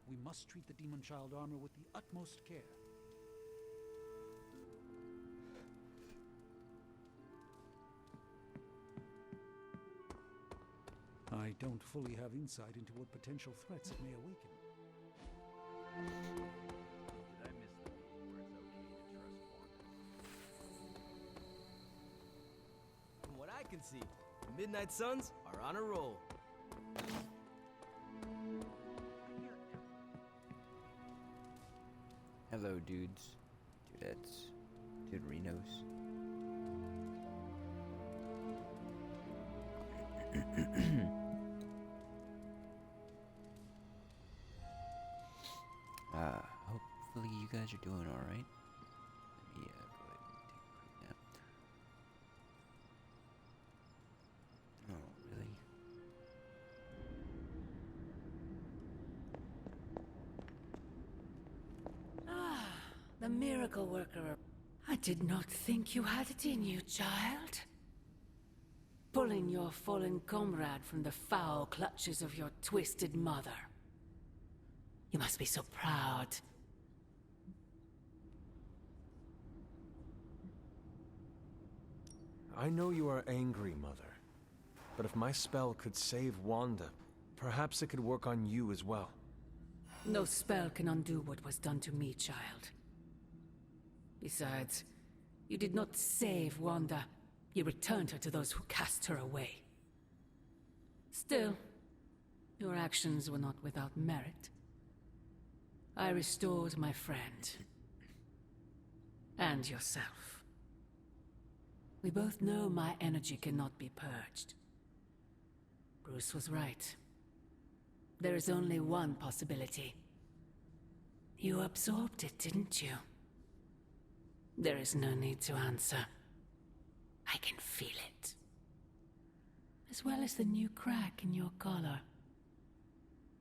We must treat the Demon Child armor with the utmost care. I don't fully have insight into what potential threats it may awaken. Did I miss the beat where it's okay to trust Wanda? From what I can see, the Midnight Suns are on a roll. Hello, dudes, dudettes, duderinos. Hopefully you guys are doing all right. Let me go ahead and take a quick nap. Oh, really? The miracle worker. I did not think you had it in you, child. Pulling your fallen comrade from the foul clutches of your twisted mother. You must be so proud. I know you are angry, Mother. But if my spell could save Wanda, perhaps it could work on you as well. No spell can undo what was done to me, child. Besides, you did not save Wanda. You returned her to those who cast her away. Still, your actions were not without merit. I restored my friend. And yourself. We both know my energy cannot be purged. Bruce was right. There is only one possibility. You absorbed it, didn't you? There is no need to answer. I can feel it. As well as the new crack in your collar.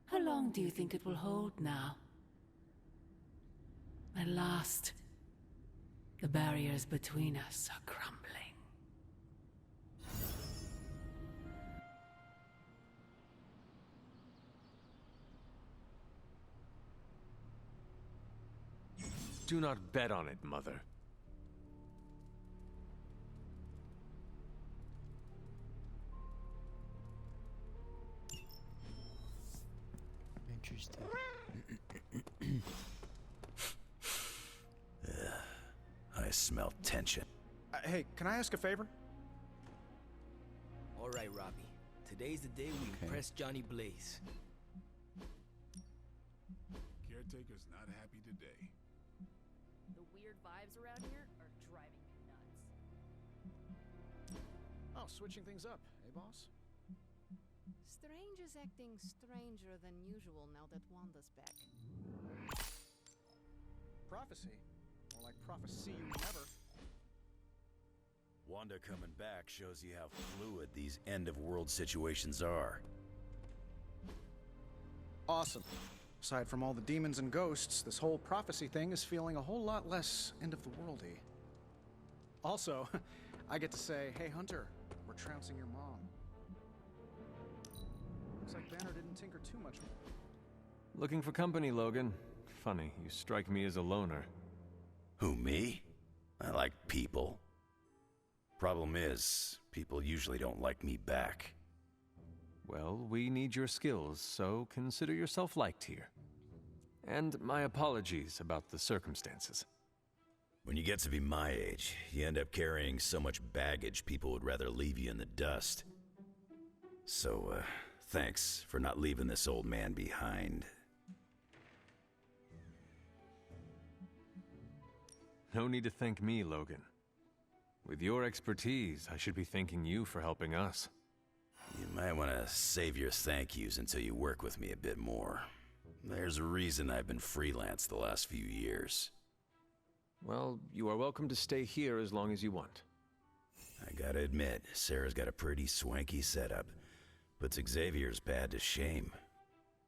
How long do you think it will hold now? At last, the barriers between us are crumbling. Do not bet on it, Mother. Interesting. I smell tension. Hey, can I ask a favor? All right, Robbie. Today's the day we impress Johnny Blaze. Caretaker's not happy today. The weird vibes around here are driving me nuts. Oh, switching things up, eh, boss? Strange is acting stranger than usual now that Wanda's back. Prophecy? More like prophecy you never. Wanda coming back shows you how fluid these end-of-world situations are. Awesome. Aside from all the demons and ghosts, this whole prophecy thing is feeling a whole lot less end-of-the-worldy. Also, I get to say, hey Hunter, we're trouncing your mom. Looks like Banner didn't tinker too much with it. Looking for company, Logan. Funny, you strike me as a loner. Who, me? I like people. Problem is, people usually don't like me back. Well, we need your skills, so consider yourself liked here. And my apologies about the circumstances. When you get to be my age, you end up carrying so much baggage people would rather leave you in the dust. So, thanks for not leaving this old man behind. No need to thank me, Logan. With your expertise, I should be thanking you for helping us. You might want to save your thank yous until you work with me a bit more. There's a reason I've been freelance the last few years. Well, you are welcome to stay here as long as you want. I gotta admit, Sarah's got a pretty swanky setup. Puts Xavier's bad to shame.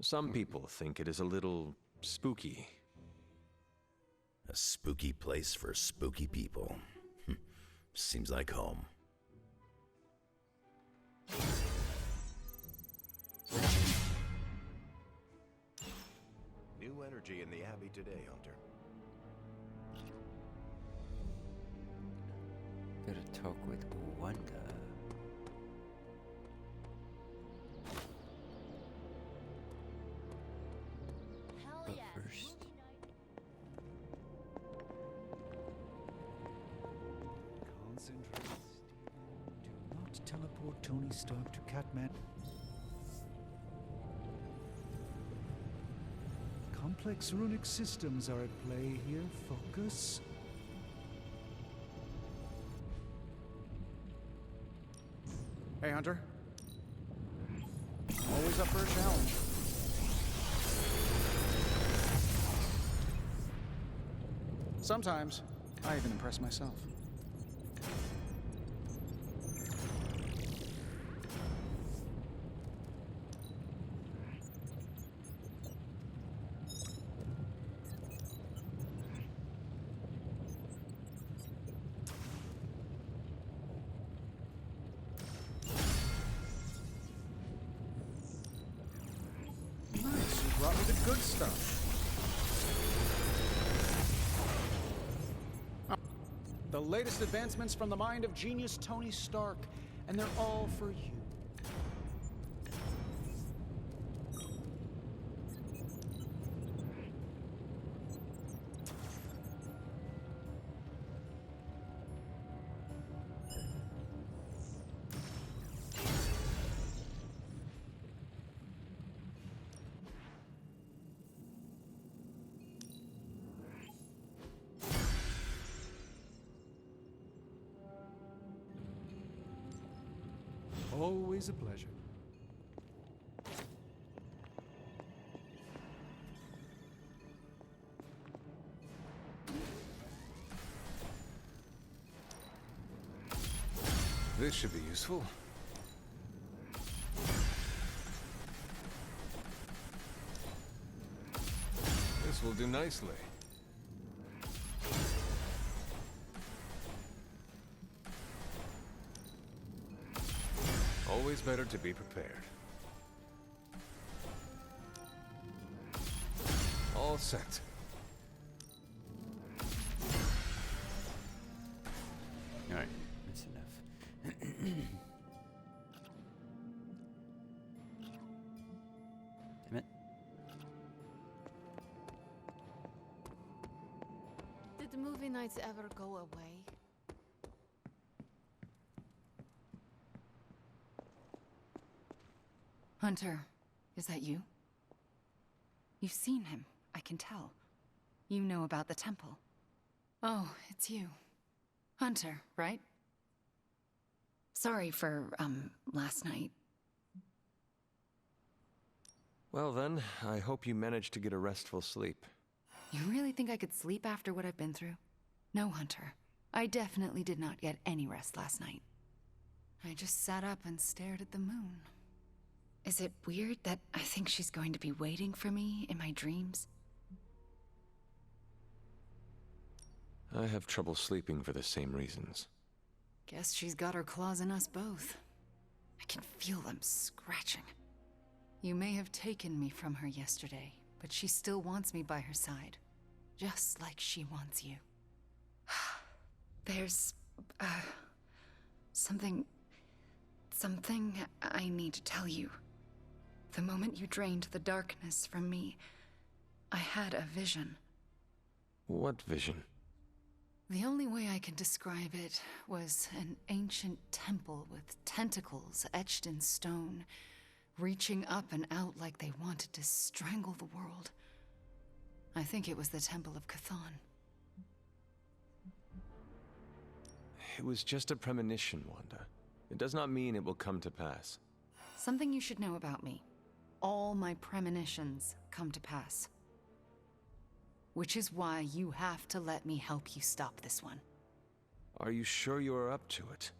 Some people think it is a little spooky. A spooky place for spooky people. Seems like home. new energy in the Abbey today, Hunter. Gotta talk with Wanda. But first, Concentrate, Stephen. Do not teleport Tony Stark to Catman. Complex runic systems are at play here. Focus. Hey, Hunter. Always up for a challenge. Sometimes, I even impress myself. Nice, you brought me the good stuff. The latest advancements from the mind of genius Tony Stark, and they're all for you. Always a pleasure. This should be useful. This will do nicely. Always better to be prepared. All set. alright, that's enough. Damn it. Did the movie nights ever go away? Hunter, is that you? You've seen him, I can tell. You know about the temple. Oh, it's you. Hunter, right? Sorry for, last night. Well then, I hope you managed to get a restful sleep. You really think I could sleep after what I've been through? No, Hunter. I definitely did not get any rest last night. I just sat up and stared at the moon. Is it weird that I think she's going to be waiting for me in my dreams? I have trouble sleeping for the same reasons. Guess she's got her claws in us both. I can feel them scratching. You may have taken me from her yesterday, but she still wants me by her side. Just like she wants you. There's... something I need to tell you. The moment you drained the darkness from me, I had a vision. What vision? The only way I can describe it was an ancient temple with tentacles etched in stone, reaching up and out like they wanted to strangle the world. I think it was the Temple of Chthon. It was just a premonition, Wanda. It does not mean it will come to pass. Something you should know about me. All my premonitions come to pass. Which is why you have to let me help you stop this one. Are you sure you are up to it?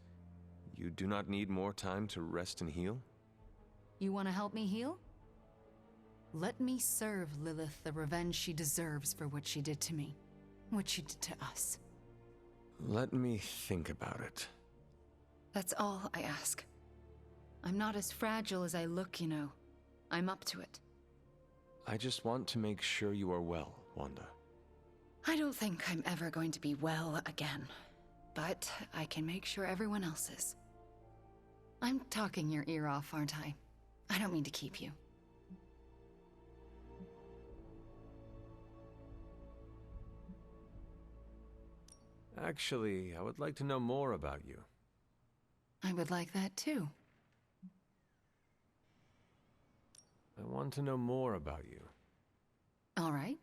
You do not need more time to rest and heal? You want to help me heal? Let me serve Lilith the revenge she deserves for what she did to me. What she did to us. Let me think about it. That's all I ask. I'm not as fragile as I look, you know. I'm up to it. I just want to make sure you are well, Wanda. I don't think I'm ever going to be well again, but I can make sure everyone else is. I'm talking your ear off, aren't I? I don't mean to keep you. Actually, I would like to know more about you. I would like that too. I want to know more about you. All right.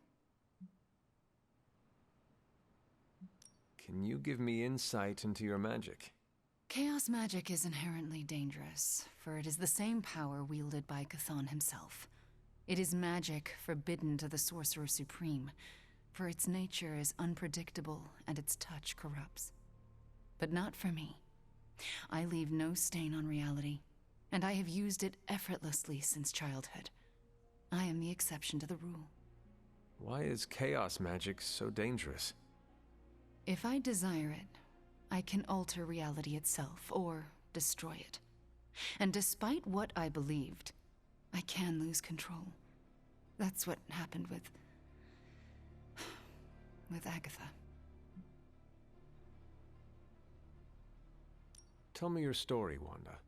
Can you give me insight into your magic? Chaos magic is inherently dangerous, for it is the same power wielded by Chthon himself. It is magic forbidden to the Sorcerer Supreme, for its nature is unpredictable and its touch corrupts. But not for me. I leave no stain on reality, and I have used it effortlessly since childhood. I am the exception to the rule. Why is chaos magic so dangerous? If I desire it, I can alter reality itself, or destroy it. And despite what I believed, I can lose control. That's what happened with Agatha. Tell me your story, Wanda.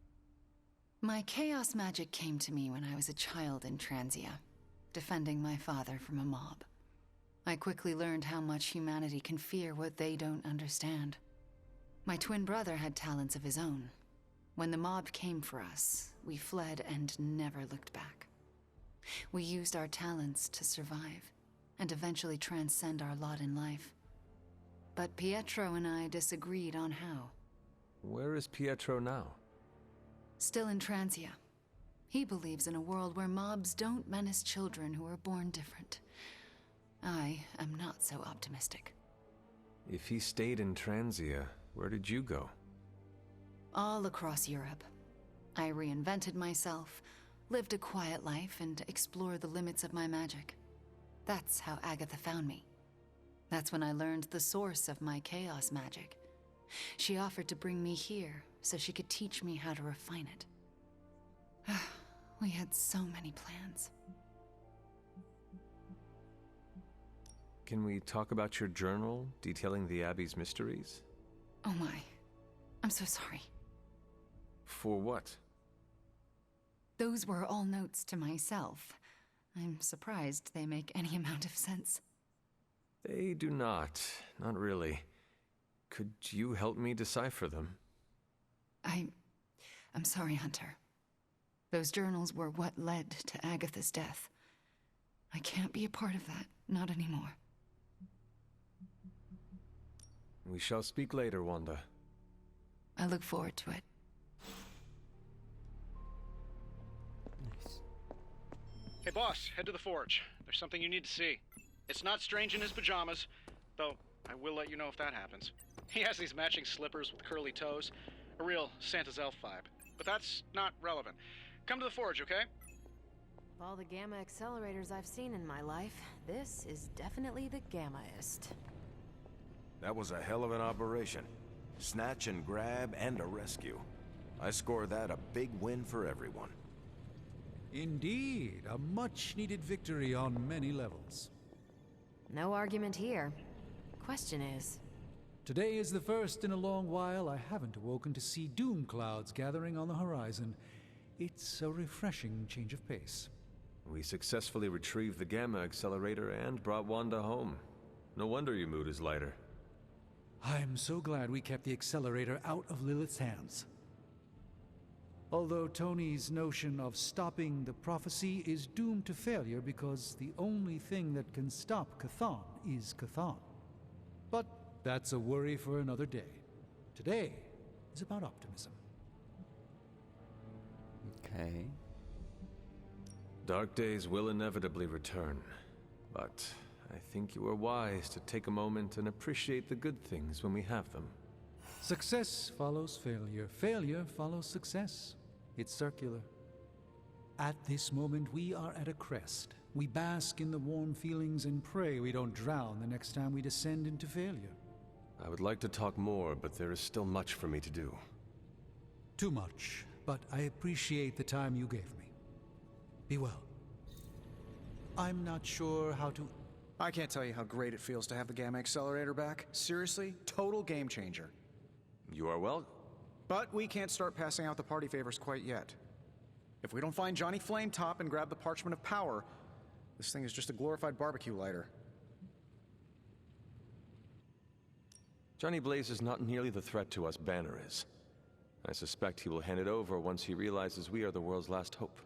My chaos magic came to me when I was a child in Transia, defending my father from a mob. I quickly learned how much humanity can fear what they don't understand. My twin brother had talents of his own. When the mob came for us, we fled and never looked back. We used our talents to survive, and eventually transcend our lot in life. But Pietro and I disagreed on how. Where is Pietro now? Still in Transia. He believes in a world where mobs don't menace children who are born different. I am not so optimistic. If he stayed in Transia, where did you go? All across Europe. I reinvented myself, lived a quiet life, and explored the limits of my magic. That's how Agatha found me. That's when I learned the source of my chaos magic. She offered to bring me here so she could teach me how to refine it. We had so many plans. Can we talk about your journal detailing the Abbey's mysteries? Oh my. I'm so sorry. For what? Those were all notes to myself. I'm surprised they make any amount of sense. They do not. Not really. Could you help me decipher them? I'm sorry, Hunter. Those journals were what led to Agatha's death. I can't be a part of that. Not anymore. We shall speak later, Wanda. I look forward to it. Nice. Hey, boss, head to the forge. There's something you need to see. It's not Strange in his pajamas, though I will let you know if that happens. He has these matching slippers with curly toes. A real Santa's elf vibe. But that's not relevant. Come to the forge, okay? Of all the gamma accelerators I've seen in my life, this is definitely the gammaest. That was a hell of an operation. Snatch and grab and a rescue. I score that a big win for everyone. Indeed, a much-needed victory on many levels. No argument here. Question is, Today is the first in a long while I haven't awoken to see doom clouds gathering on the horizon. It's a refreshing change of pace. We successfully retrieved the Gamma Accelerator and brought Wanda home. No wonder your mood is lighter. I'm so glad we kept the accelerator out of Lilith's hands. Although Tony's notion of stopping the prophecy is doomed to failure because the only thing that can stop Chthon is Chthon. But that's a worry for another day. Today is about optimism. Okay. Dark days will inevitably return, but I think you are wise to take a moment and appreciate the good things when we have them. Success follows failure. Failure follows success. It's circular. At this moment, we are at a crest. We bask in the warm feelings and pray we don't drown the next time we descend into failure. I would like to talk more, but there is still much for me to do. Too much, but I appreciate the time you gave me. Be well. I'm not sure how to... I can't tell you how great it feels to have the Gamma Accelerator back. Seriously, total game changer. You are well. But we can't start passing out the party favors quite yet. If we don't find Johnny Flametop and grab the Parchment of Power, this thing is just a glorified barbecue lighter. Johnny Blaze is not nearly the threat to us Banner is. I suspect he will hand it over once he realizes we are the world's last hope.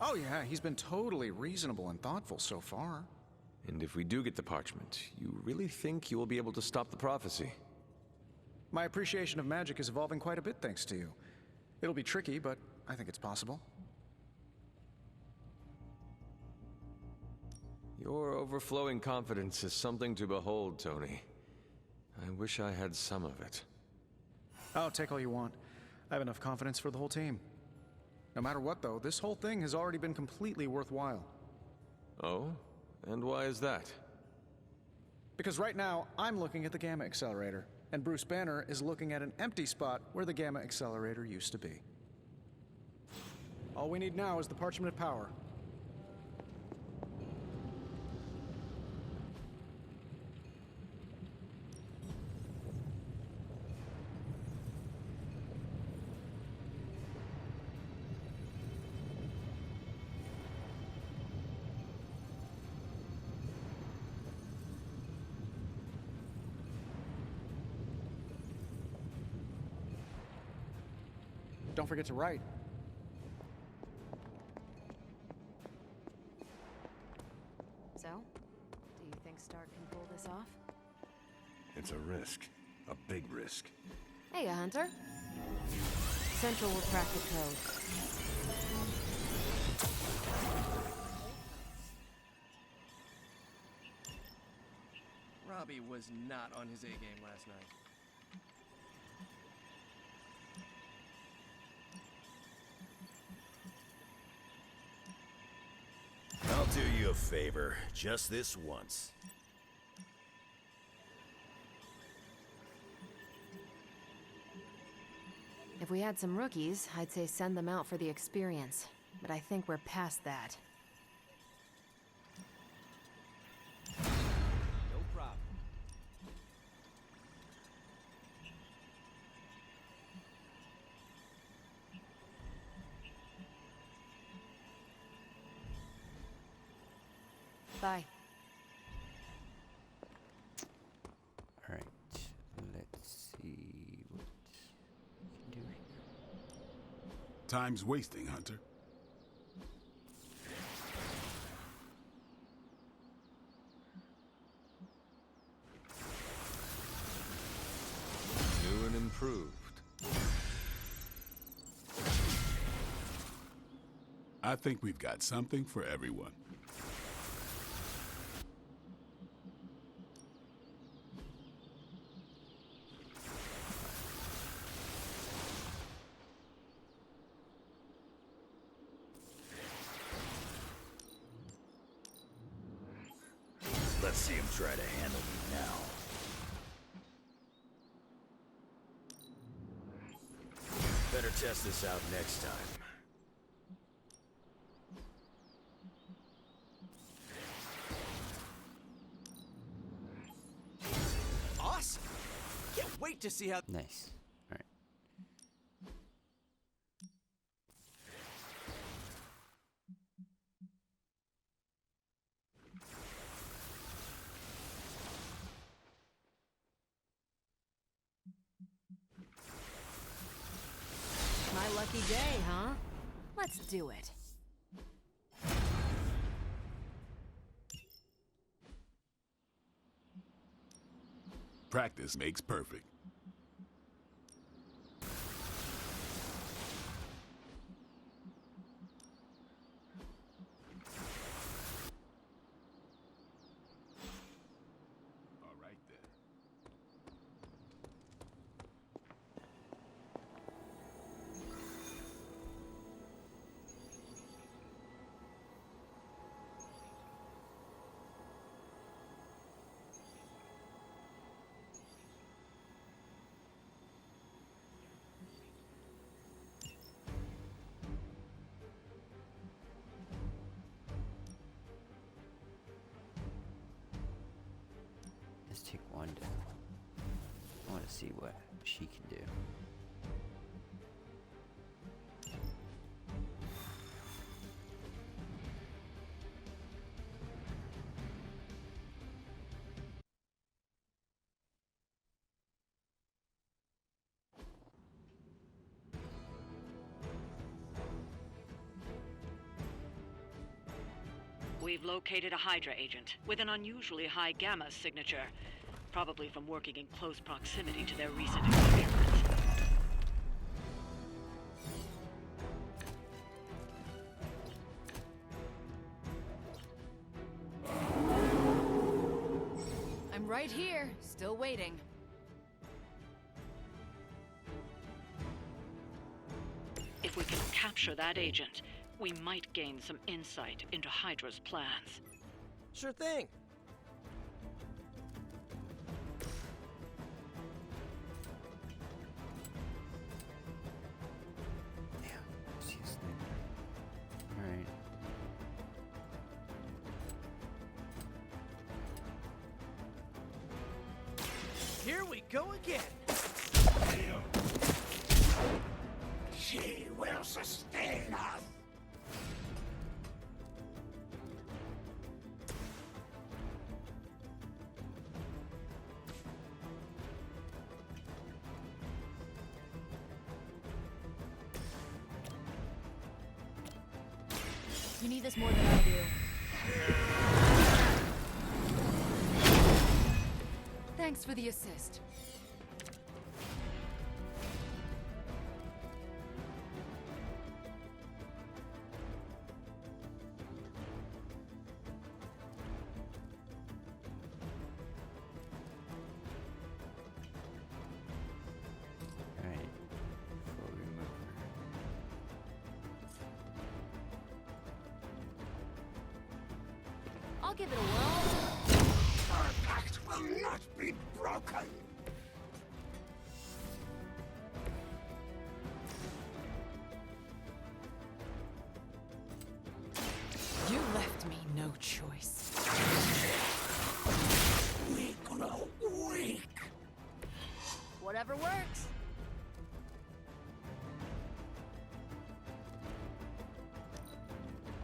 Oh yeah, he's been totally reasonable and thoughtful so far. And if we do get the parchment, you really think you will be able to stop the prophecy? My appreciation of magic is evolving quite a bit thanks to you. It'll be tricky, but I think it's possible. Your overflowing confidence is something to behold, Tony. I wish I had some of it. Oh, take all you want. I have enough confidence for the whole team. No matter what, though, this whole thing has already been completely worthwhile. Oh? And why is that? Because right now, I'm looking at the Gamma Accelerator, and Bruce Banner is looking at an empty spot where the Gamma Accelerator used to be. All we need now is the Parchment of Power. Don't forget to write. So, do you think Stark can pull this off? It's a risk. A big risk. Hey, Hunter. Central will crack the code. Robbie was not on his A-game last night. I'll do you a favor, just this once. If we had some rookies, I'd say send them out for the experience. But I think we're past that. No problem. Bye. Alright, let's see what we can do here. Time's wasting, Hunter. New and improved. I think we've got something for everyone. Let's see him try to handle me now. Better test this out next time. Awesome! Can't wait to see how... Nice. Alright. My lucky day, huh? Let's do it. Practice makes perfect. All right then. Let's take Wanda. I want to see what she can do. We've located a Hydra agent with an unusually high gamma signature, probably from working in close proximity to their recent experiments. I'm right here, still waiting. If we can capture that agent, we might gain some insight into Hydra's plans. Sure thing. Yeah, see a sniper. Alright. Here we go again. She will sustain us. You need this more than I do. Thanks for the assist. Alright. Before we move her. I'll give it a whirl. Our pact will not be broken. You left me no choice. We grow weak. Whatever works.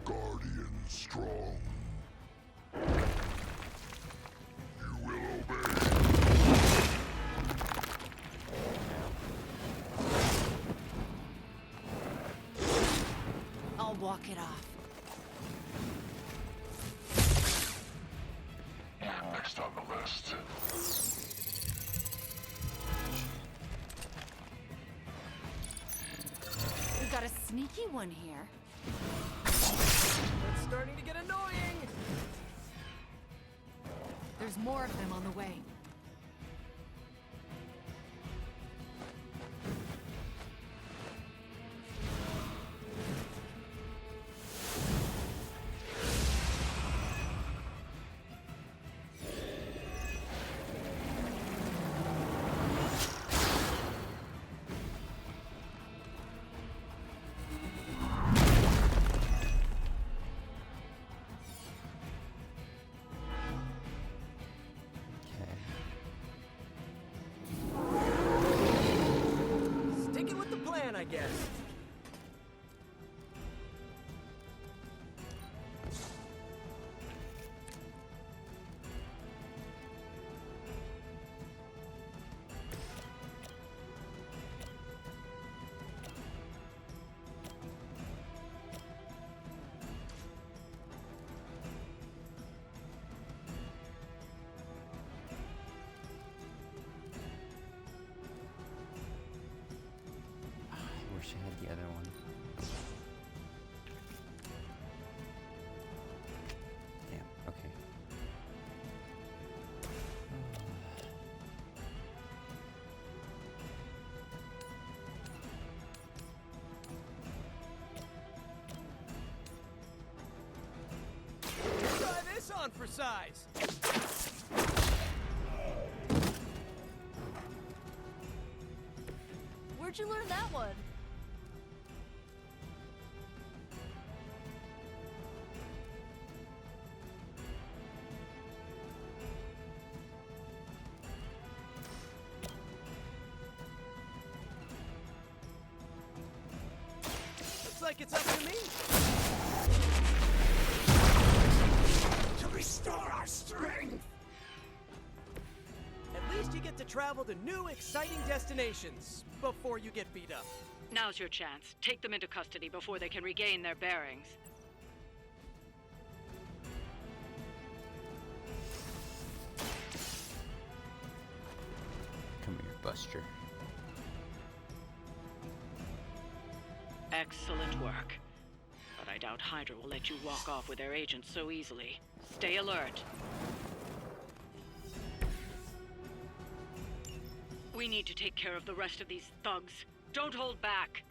Guardian strong. You will obey. I'll walk it off. Next on the list. We've got a sneaky one here. It's starting to get annoying. There's more of them on the way. Okay. Sticking with the plan, I guess. I wish I had the other one. Damn, okay. Try this on for size. Where'd you learn that one? like it's up to me. To restore our strength! At least you get to travel to new, exciting destinations before you get beat up. Now's your chance. Take them into custody before they can regain their bearings. Come here, Buster. Excellent work. But I doubt Hydra will let you walk off with their agents so easily. Stay alert. We need to take care of the rest of these thugs. Don't hold back.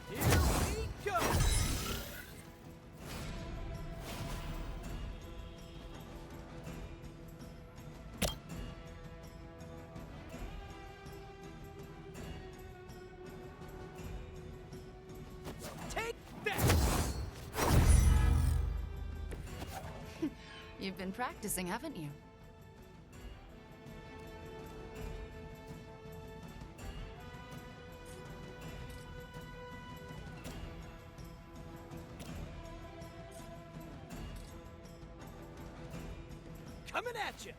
Here we go! Take that! You've been practicing, haven't you? Coming at you!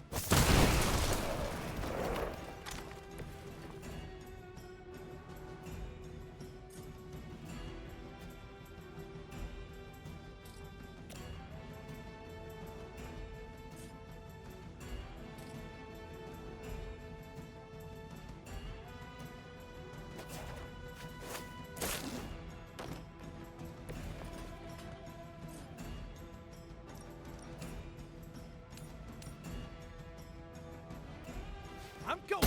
I'm going!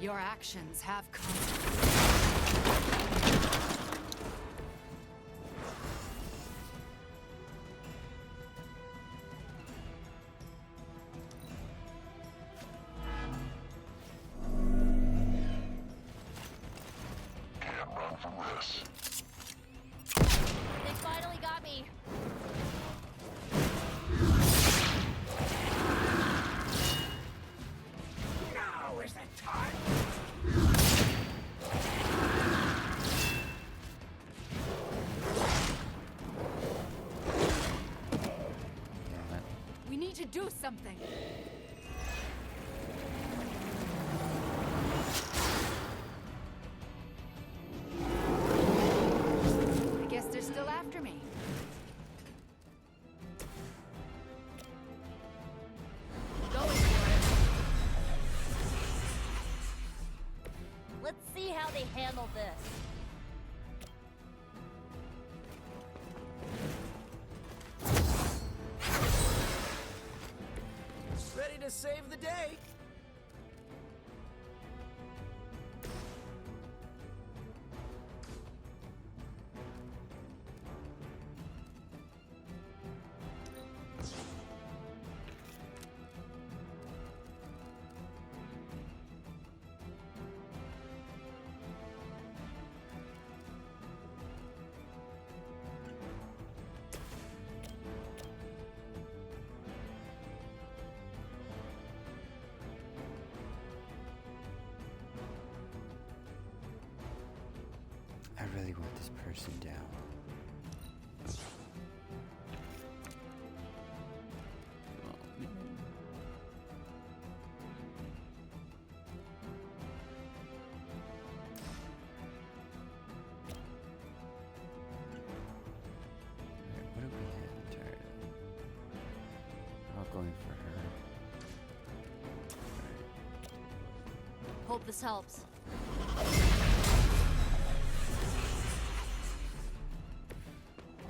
Your actions have consequences. Can't run from this. They finally got me. Now is the time! We need to do something. I guess they're still after me. Going for it. Let's see how they handle this. Ready to save the day? really want this person down. Oh, man. Alright, what do we have entirely? We're all going for her. Hope this helps.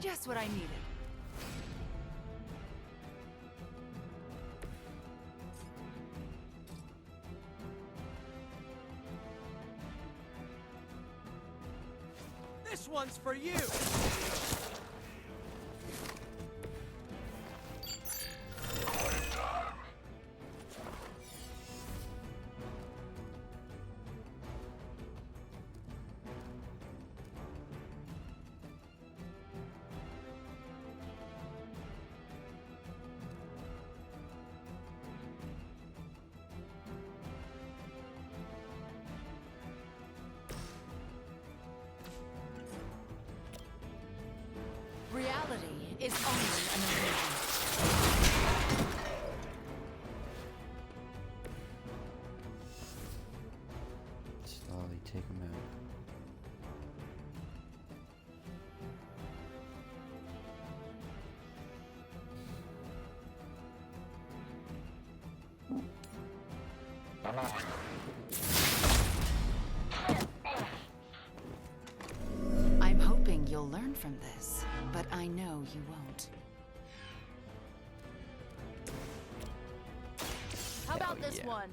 Just what I needed. This one's for you! Reality is only an illusion. Slowly take him out. I'm hoping you'll learn from this, but I know you won't. How about Hell this yeah. one?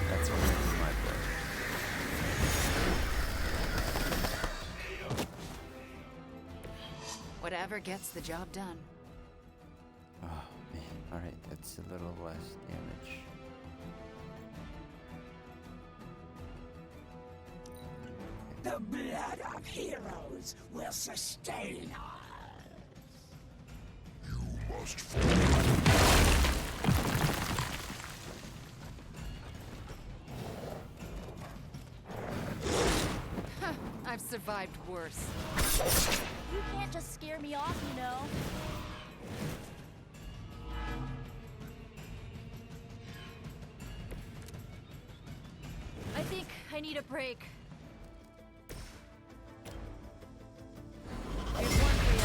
That's what makes my boy. Whatever gets the job done. Oh man, alright, that's a little less damage. The blood of heroes will sustain us. You must I've survived worse. You can't just scare me off, you know. I think I need a break. Here's one for you.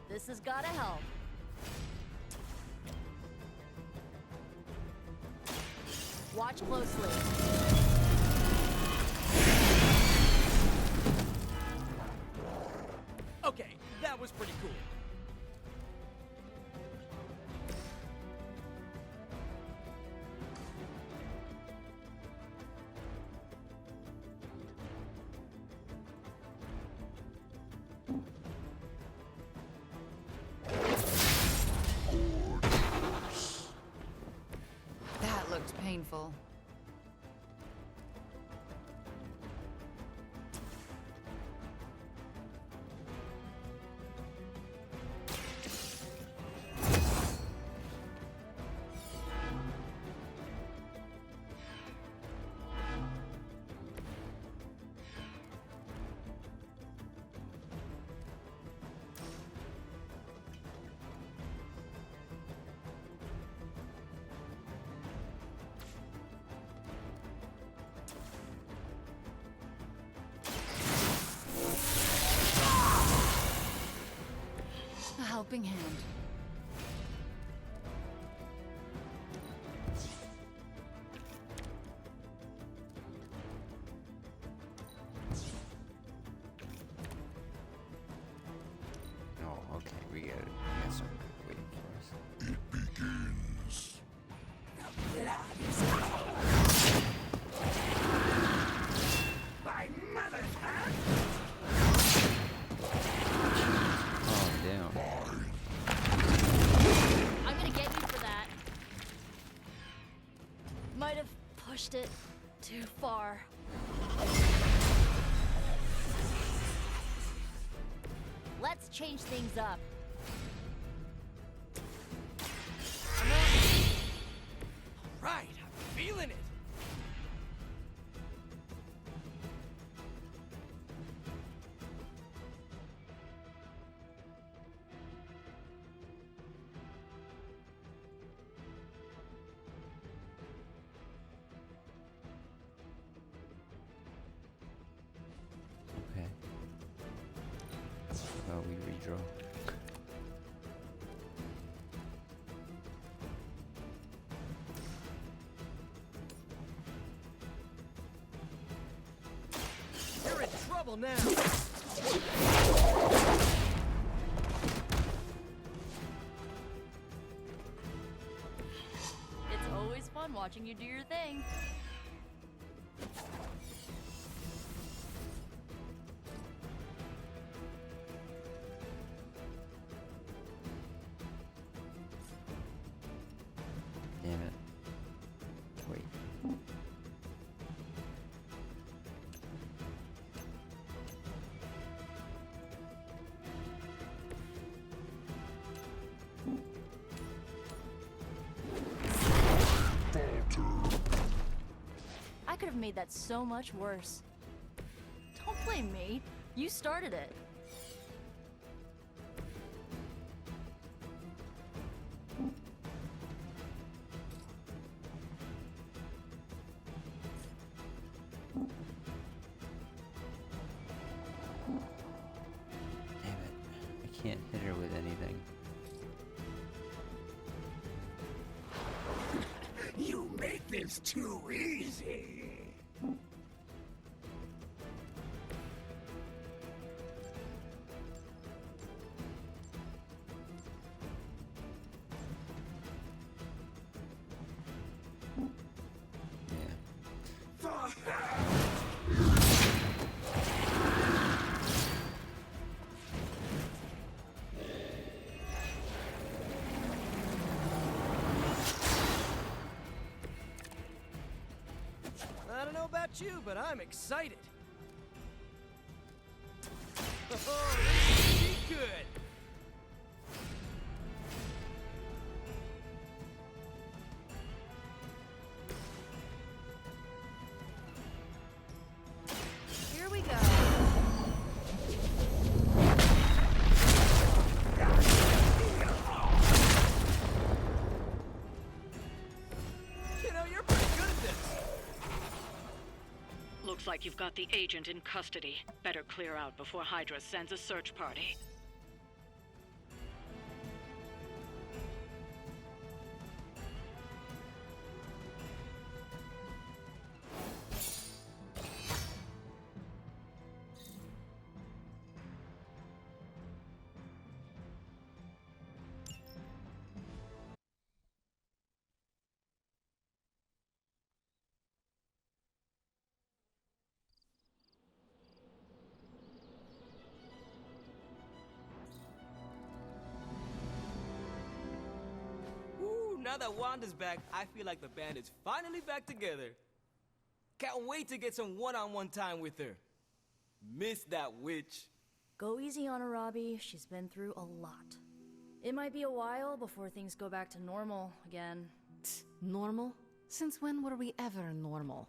This has gotta help. Watch closely. Okay, that was pretty cool. That looked painful. A helping hand. Oh, okay, we got some waiting for us. It begins. The blood is cold. By mother's hand. Oh, damn. I'm gonna get you for that. Might have pushed it too far. Let's change things up. Right, I'm feeling it. while we redraw. You're in trouble now. It's always fun watching you do your thing. Damn it. Wait. I could have made that so much worse. Don't blame me. You started it. Damn it. I can't hit her with anything. You make this too easy. I don't know about you, but I'm excited. Oh, this should be good. Here we go. You know, you're pretty good at this. Looks like you've got the agent in custody. Better clear out before Hydra sends a search party. Ooh, now that Wanda's back, I feel like the band is finally back together. Can't wait to get some one-on-one time with her. Miss that witch. Go easy on her, Robbie. She's been through a lot. It might be a while before things go back to normal again. Normal? Since when were we ever normal?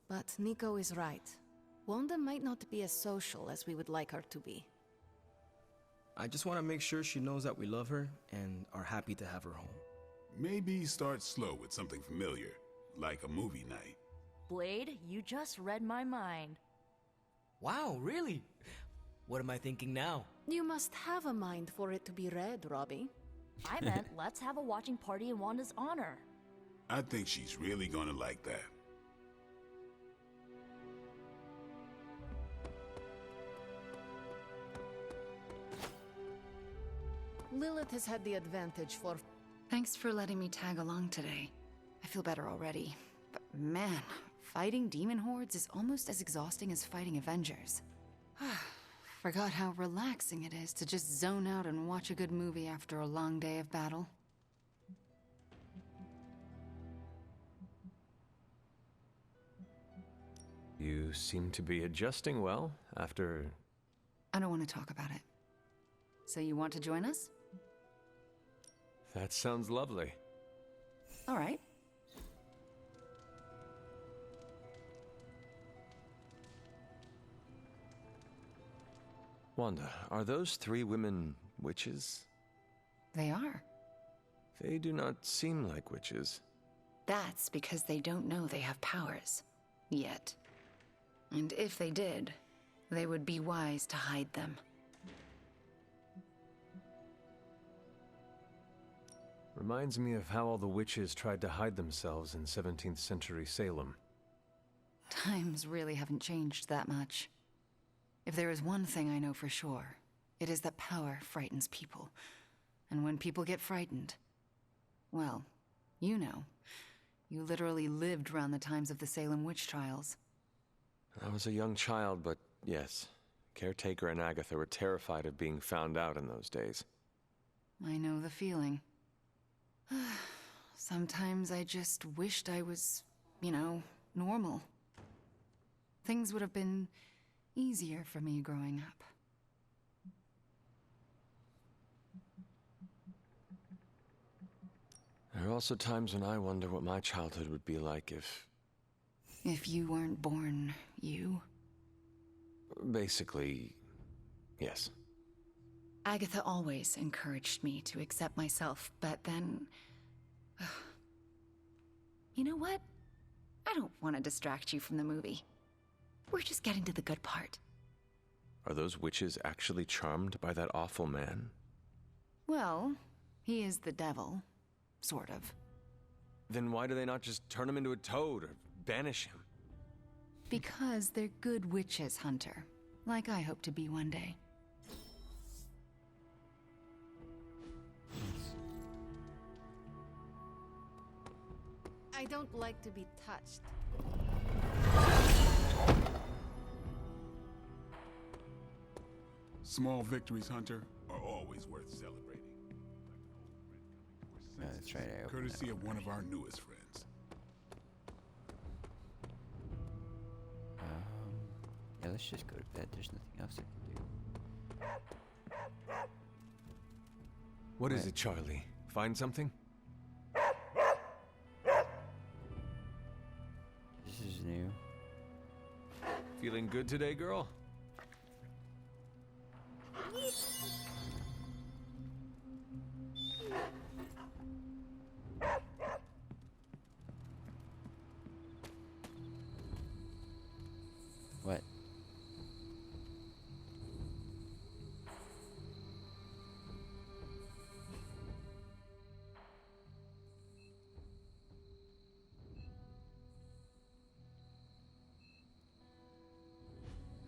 But Nico is right. Wanda might not be as social as we would like her to be. I just want to make sure she knows that we love her and are happy to have her home. Maybe start slow with something familiar, like a movie night. Blade, you just read my mind. Wow, really? What am I thinking now? You must have a mind for it to be read, Robbie. I meant let's have a watching party in Wanda's honor. I think she's really gonna like that. Lilith has had the advantage for... Thanks for letting me tag along today. I feel better already. But man, fighting demon hordes is almost as exhausting as fighting Avengers. Forgot how relaxing it is to just zone out and watch a good movie after a long day of battle. You seem to be adjusting well after... I don't want to talk about it. So you want to join us? That sounds lovely. All right. Wanda, are those three women witches? They are. They do not seem like witches. That's because they don't know they have powers. Yet. And if they did, they would be wise to hide them. Reminds me of how all the witches tried to hide themselves in 17th century Salem. Times really haven't changed that much. If there is one thing I know for sure, it is that power frightens people. And when people get frightened, well, you know. You literally lived around the times of the Salem witch trials. I was a young child, but yes, Caretaker and Agatha were terrified of being found out in those days. I know the feeling. Sometimes I just wished I was, normal. Things would have been easier for me growing up. There are also times when I wonder what my childhood would be like if... If you weren't born, you? Basically, yes. Agatha always encouraged me to accept myself, but then... You know what? I don't want to distract you from the movie. We're just getting to the good part. Are those witches actually charmed by that awful man? Well, he is the devil. Sort of. Then why do they not just turn him into a toad or banish him? Because they're good witches, Hunter. Like I hope to be one day. I don't like to be touched. Small victories, Hunter, are always worth celebrating. That's right, I opened Courtesy that of one of our newest friends. Yeah, let's just go to bed. There's nothing else I can do. What is it, Charlie? Find something? This is new. Feeling good today, girl? What?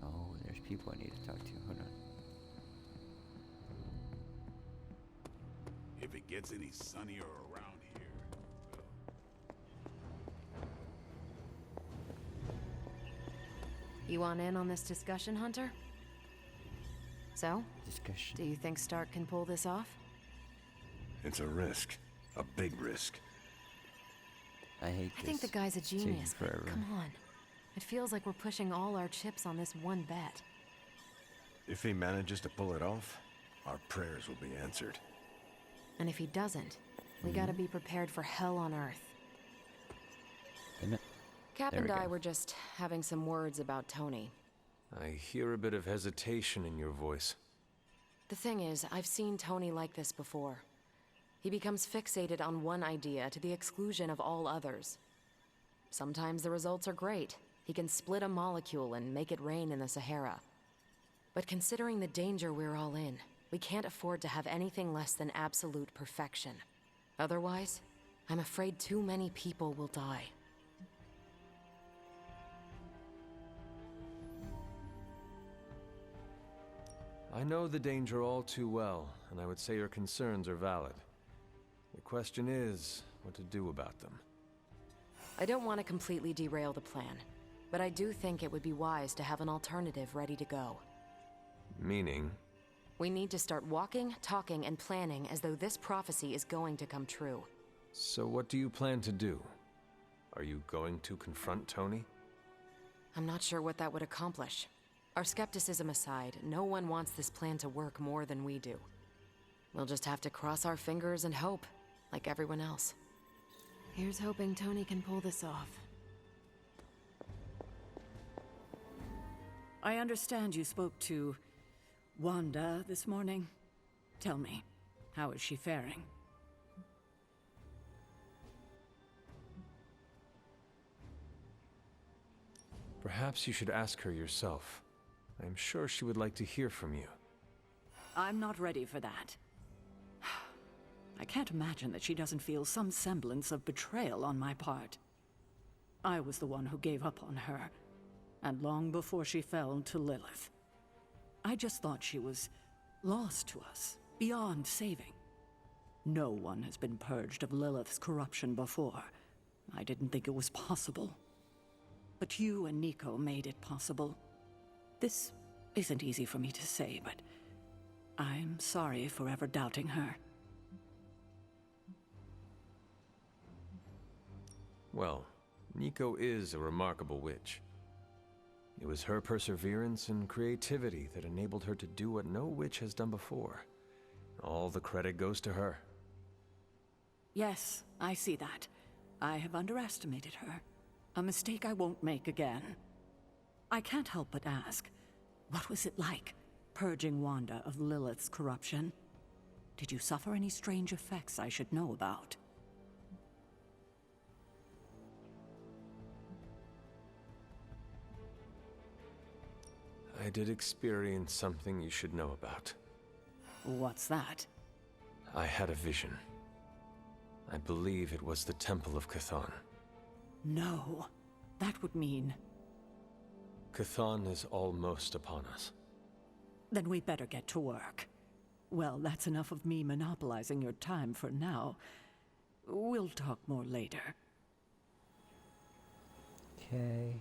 Oh, there's people I need to talk to. Hold on. If it gets any sunnier around here, You want in on this discussion, Hunter? So? Discussion. Do you think Stark can pull this off? It's a risk. A big risk. I hate I this. think the guy's a It's taking genius, but forever. come on. It feels like we're pushing all our chips on this one bet. If he manages to pull it off, our prayers will be answered. And if he doesn't, we gotta be prepared for hell on Earth. Damn it. Cap There and we I go. were just having some words about Tony. I hear a bit of hesitation in your voice. The thing is, I've seen Tony like this before. He becomes fixated on one idea to the exclusion of all others. Sometimes the results are great. He can split a molecule and make it rain in the Sahara. But considering the danger we're all in, we can't afford to have anything less than absolute perfection. Otherwise, I'm afraid too many people will die. I know the danger all too well, and I would say your concerns are valid. The question is, what to do about them. I don't want to completely derail the plan, but I do think it would be wise to have an alternative ready to go. Meaning? We need to start walking, talking, and planning as though this prophecy is going to come true. So what do you plan to do? Are you going to confront Tony? I'm not sure what that would accomplish. Our skepticism aside, no one wants this plan to work more than we do. We'll just have to cross our fingers and hope, like everyone else. Here's hoping Tony can pull this off. I understand you spoke to Wanda this morning. Tell me, how is she faring? Perhaps you should ask her yourself. I'm sure she would like to hear from you. I'm not ready for that. I can't imagine that she doesn't feel some semblance of betrayal on my part. I was the one who gave up on her, and long before she fell to Lilith. I just thought she was lost to us, beyond saving. No one has been purged of Lilith's corruption before. I didn't think it was possible. But you and Nico made it possible. This isn't easy for me to say, but I'm sorry for ever doubting her. Well, Nico is a remarkable witch. It was her perseverance and creativity that enabled her to do what no witch has done before. All the credit goes to her. Yes, I see that. I have underestimated her. A mistake I won't make again. I can't help but ask, what was it like, purging Wanda of Lilith's corruption? Did you suffer any strange effects I should know about? I did experience something you should know about. What's that? I had a vision. I believe it was the Temple of Chthon. No. That would mean... Chthon is almost upon us. Then we better get to work. Well, that's enough of me monopolizing your time for now. We'll talk more later. Okay.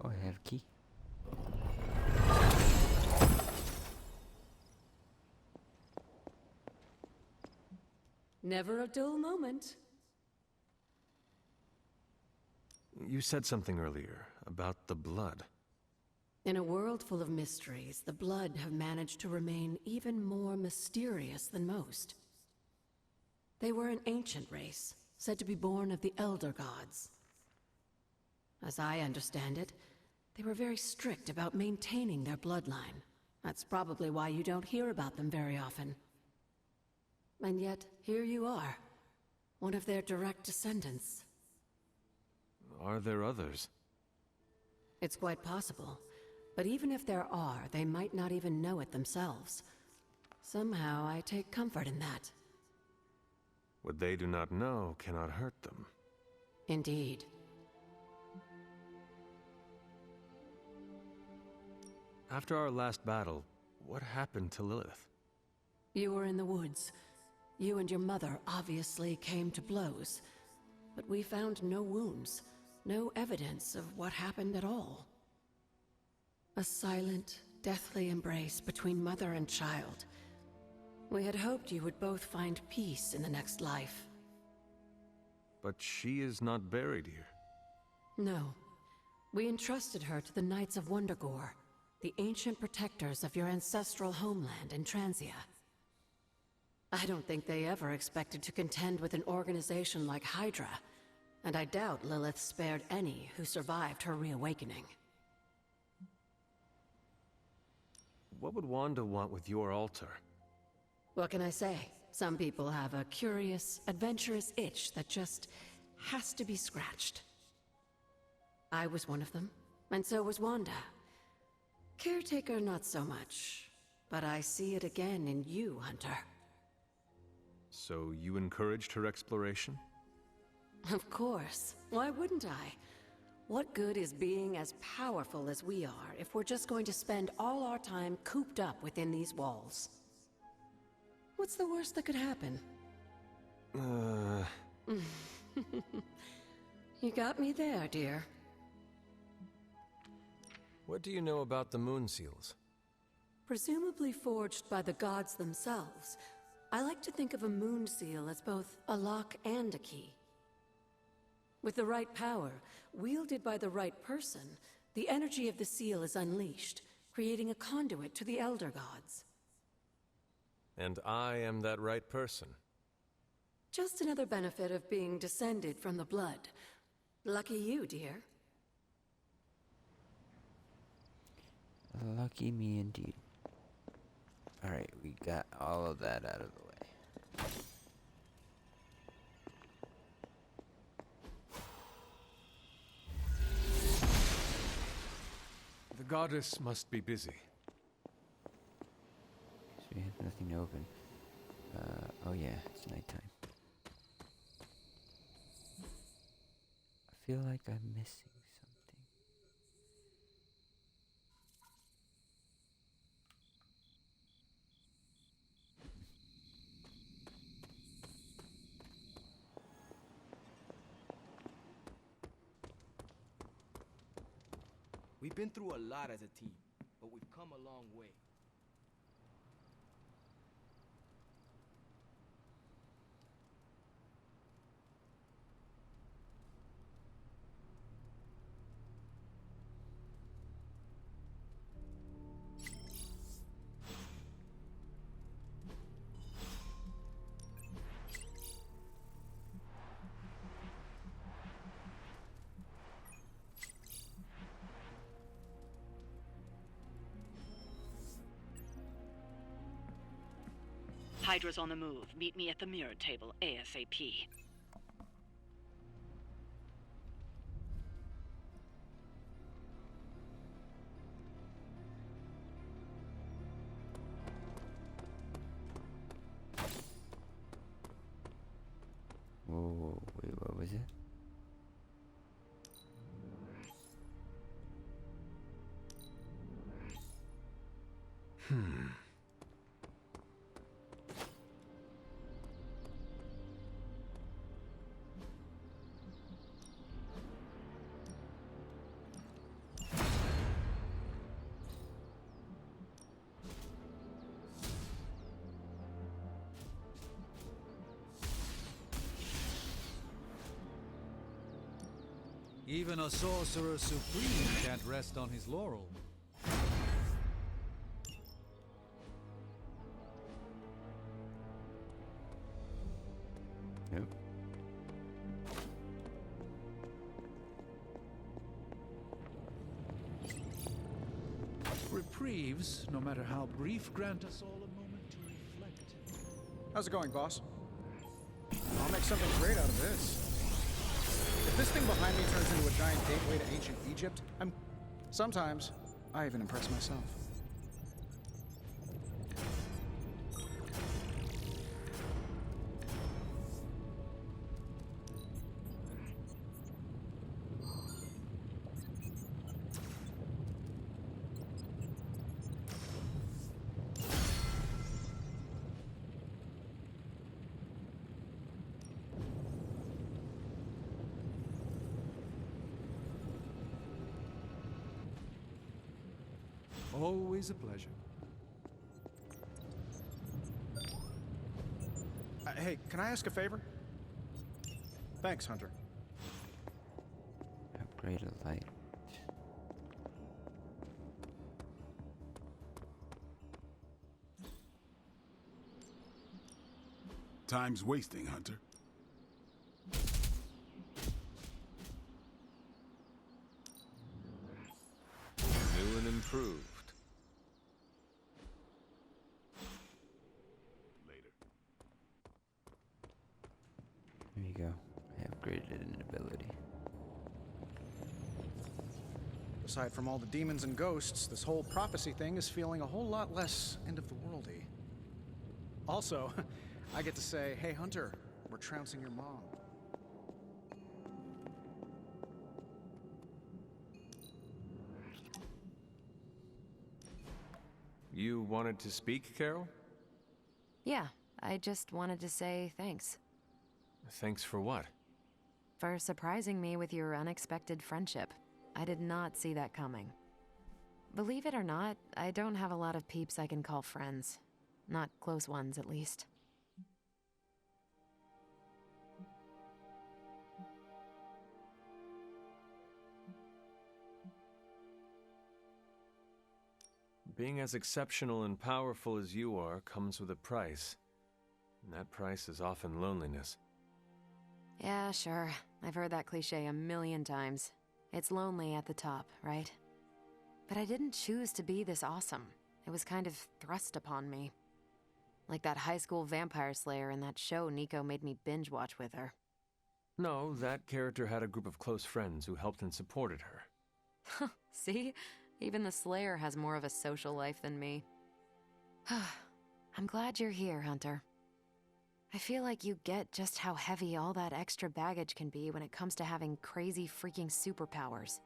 Oh, I have a key. Never a dull moment. You said something earlier about the blood. In a world full of mysteries, the Blood have managed to remain even more mysterious than most. They were an ancient race, said to be born of the Elder Gods. As I understand it, they were very strict about maintaining their bloodline. That's probably why you don't hear about them very often. And yet, here you are, one of their direct descendants. Are there others? It's quite possible. But even if there are, they might not even know it themselves. Somehow, I take comfort in that. What they do not know cannot hurt them. Indeed. After our last battle, what happened to Lilith? You were in the woods. You and your mother obviously came to blows. But we found no wounds, no evidence of what happened at all. A silent, deathly embrace between mother and child. We had hoped you would both find peace in the next life. But she is not buried here. No. We entrusted her to the Knights of Wundagore, the ancient protectors of your ancestral homeland in Transia. I don't think they ever expected to contend with an organization like Hydra, and I doubt Lilith spared any who survived her reawakening. What would Wanda want with your altar? What can I say? Some people have a curious, adventurous itch that just has to be scratched. I was one of them, and so was Wanda. Caretaker, not so much, but I see it again in you, Hunter. So you encouraged her exploration? Of course. Why wouldn't I? What good is being as powerful as we are if we're just going to spend all our time cooped up within these walls? What's the worst that could happen? You got me there, dear. What do you know about the Moon Seals? Presumably forged by the gods themselves, I like to think of a moon seal as both a lock and a key. With the right power, wielded by the right person, the energy of the seal is unleashed, creating a conduit to the Elder Gods. And I am that right person. Just another benefit of being descended from the Blood. Lucky you, dear. Lucky me indeed. Alright, we got all of that out of the way. goddess must be busy. So we have nothing to open. Oh yeah, it's nighttime. I feel like I'm missing something. We've been through a lot as a team, but we've come a long way. Hydra's on the move. Meet me at the mirror table ASAP. Whoa, wait, what was it? Even a sorcerer supreme can't rest on his laurel. Yep. Reprieves, no matter how brief, grant us all a moment to reflect. How's it going, boss? I'll make something great out of this. If this thing behind me turns into a giant gateway to ancient Egypt, sometimes, I even impress myself. Always a pleasure. Hey, can I ask a favor? Thanks, Hunter. Upgrade a light. Time's wasting, Hunter. New and improved. There you go. I upgraded an ability. Aside from all the demons and ghosts, this whole prophecy thing is feeling a whole lot less end-of-the-worldy. Also, I get to say, hey Hunter, we're trouncing your mom. You wanted to speak, Carol? Yeah, I just wanted to say thanks. Thanks for what? For surprising me with your unexpected friendship. I did not see that coming. Believe it or not, I don't have a lot of peeps I can call friends. Not close ones, at least. Being as exceptional and powerful as you are comes with a price. And that price is often loneliness. Yeah, sure. I've heard that cliche a million times. It's lonely at the top, right? But I didn't choose to be this awesome. It was kind of thrust upon me. Like that high school vampire slayer in that show Nico made me binge watch with her. No, that character had a group of close friends who helped and supported her. See? Even the Slayer has more of a social life than me. I'm glad you're here, Hunter. I feel like you get just how heavy all that extra baggage can be when it comes to having crazy freaking superpowers.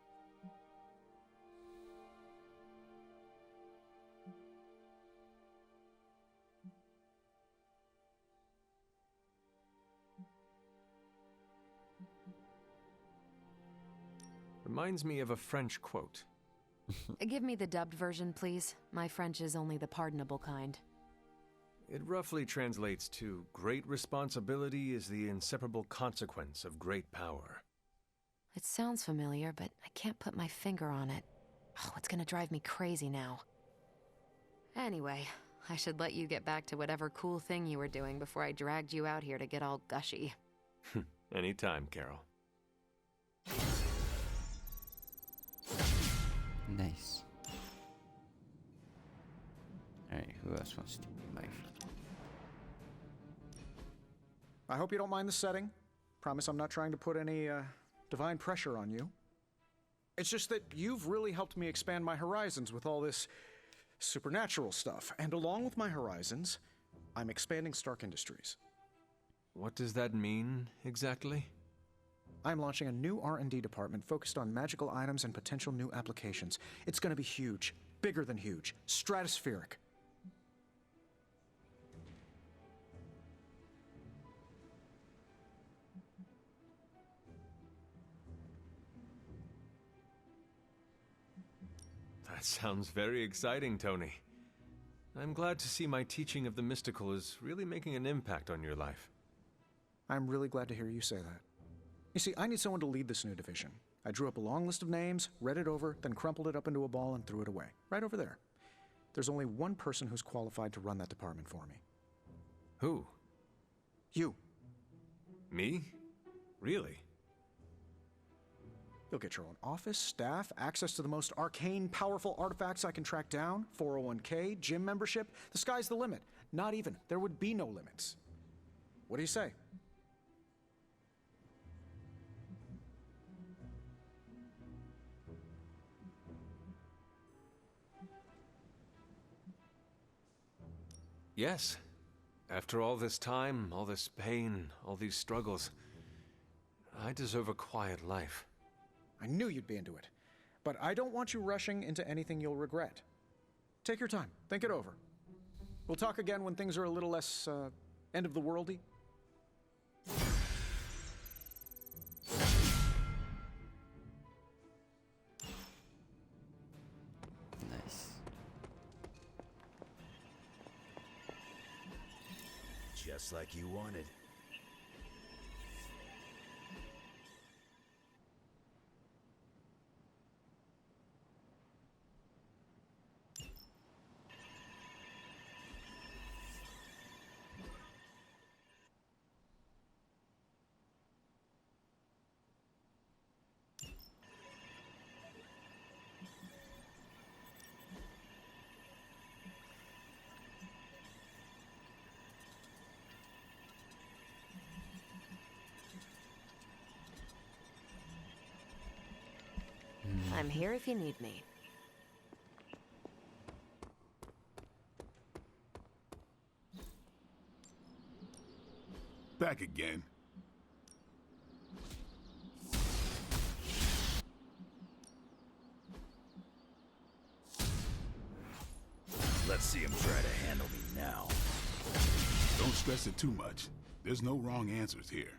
Reminds me of a French quote. Give me the dubbed version, please. My French is only the pardonable kind. It roughly translates to, "Great responsibility is the inseparable consequence of great power." It sounds familiar, but I can't put my finger on it. Oh, it's gonna drive me crazy now. Anyway, I should let you get back to whatever cool thing you were doing before I dragged you out here to get all gushy. Anytime, Carol. Nice. Alright, who else wants to be my... I hope you don't mind the setting. Promise I'm not trying to put any, divine pressure on you. It's just that you've really helped me expand my horizons with all this supernatural stuff. And along with my horizons, I'm expanding Stark Industries. What does that mean, exactly? I'm launching a new R&D department focused on magical items and potential new applications. It's going to be huge. Bigger than huge. Stratospheric. That sounds very exciting, Tony. I'm glad to see my teaching of the mystical is really making an impact on your life. I'm really glad to hear you say that. You see, I need someone to lead this new division. I drew up a long list of names, read it over, then crumpled it up into a ball and threw it away. Right over there. There's only one person who's qualified to run that department for me. Who? You. Me? Really? You'll get your own office, staff, access to the most arcane, powerful artifacts I can track down, 401k, gym membership. The sky's the limit. Not even. There would be no limits. What do you say? Yes. After all this time, all this pain, all these struggles, I deserve a quiet life. I knew you'd be into it. But I don't want you rushing into anything you'll regret. Take your time. Think it over. We'll talk again when things are a little less, end-of-the-worldy. Nice. Just like you wanted. I'm here if you need me. Back again. Let's see him try to handle me now. Don't stress it too much. There's no wrong answers here.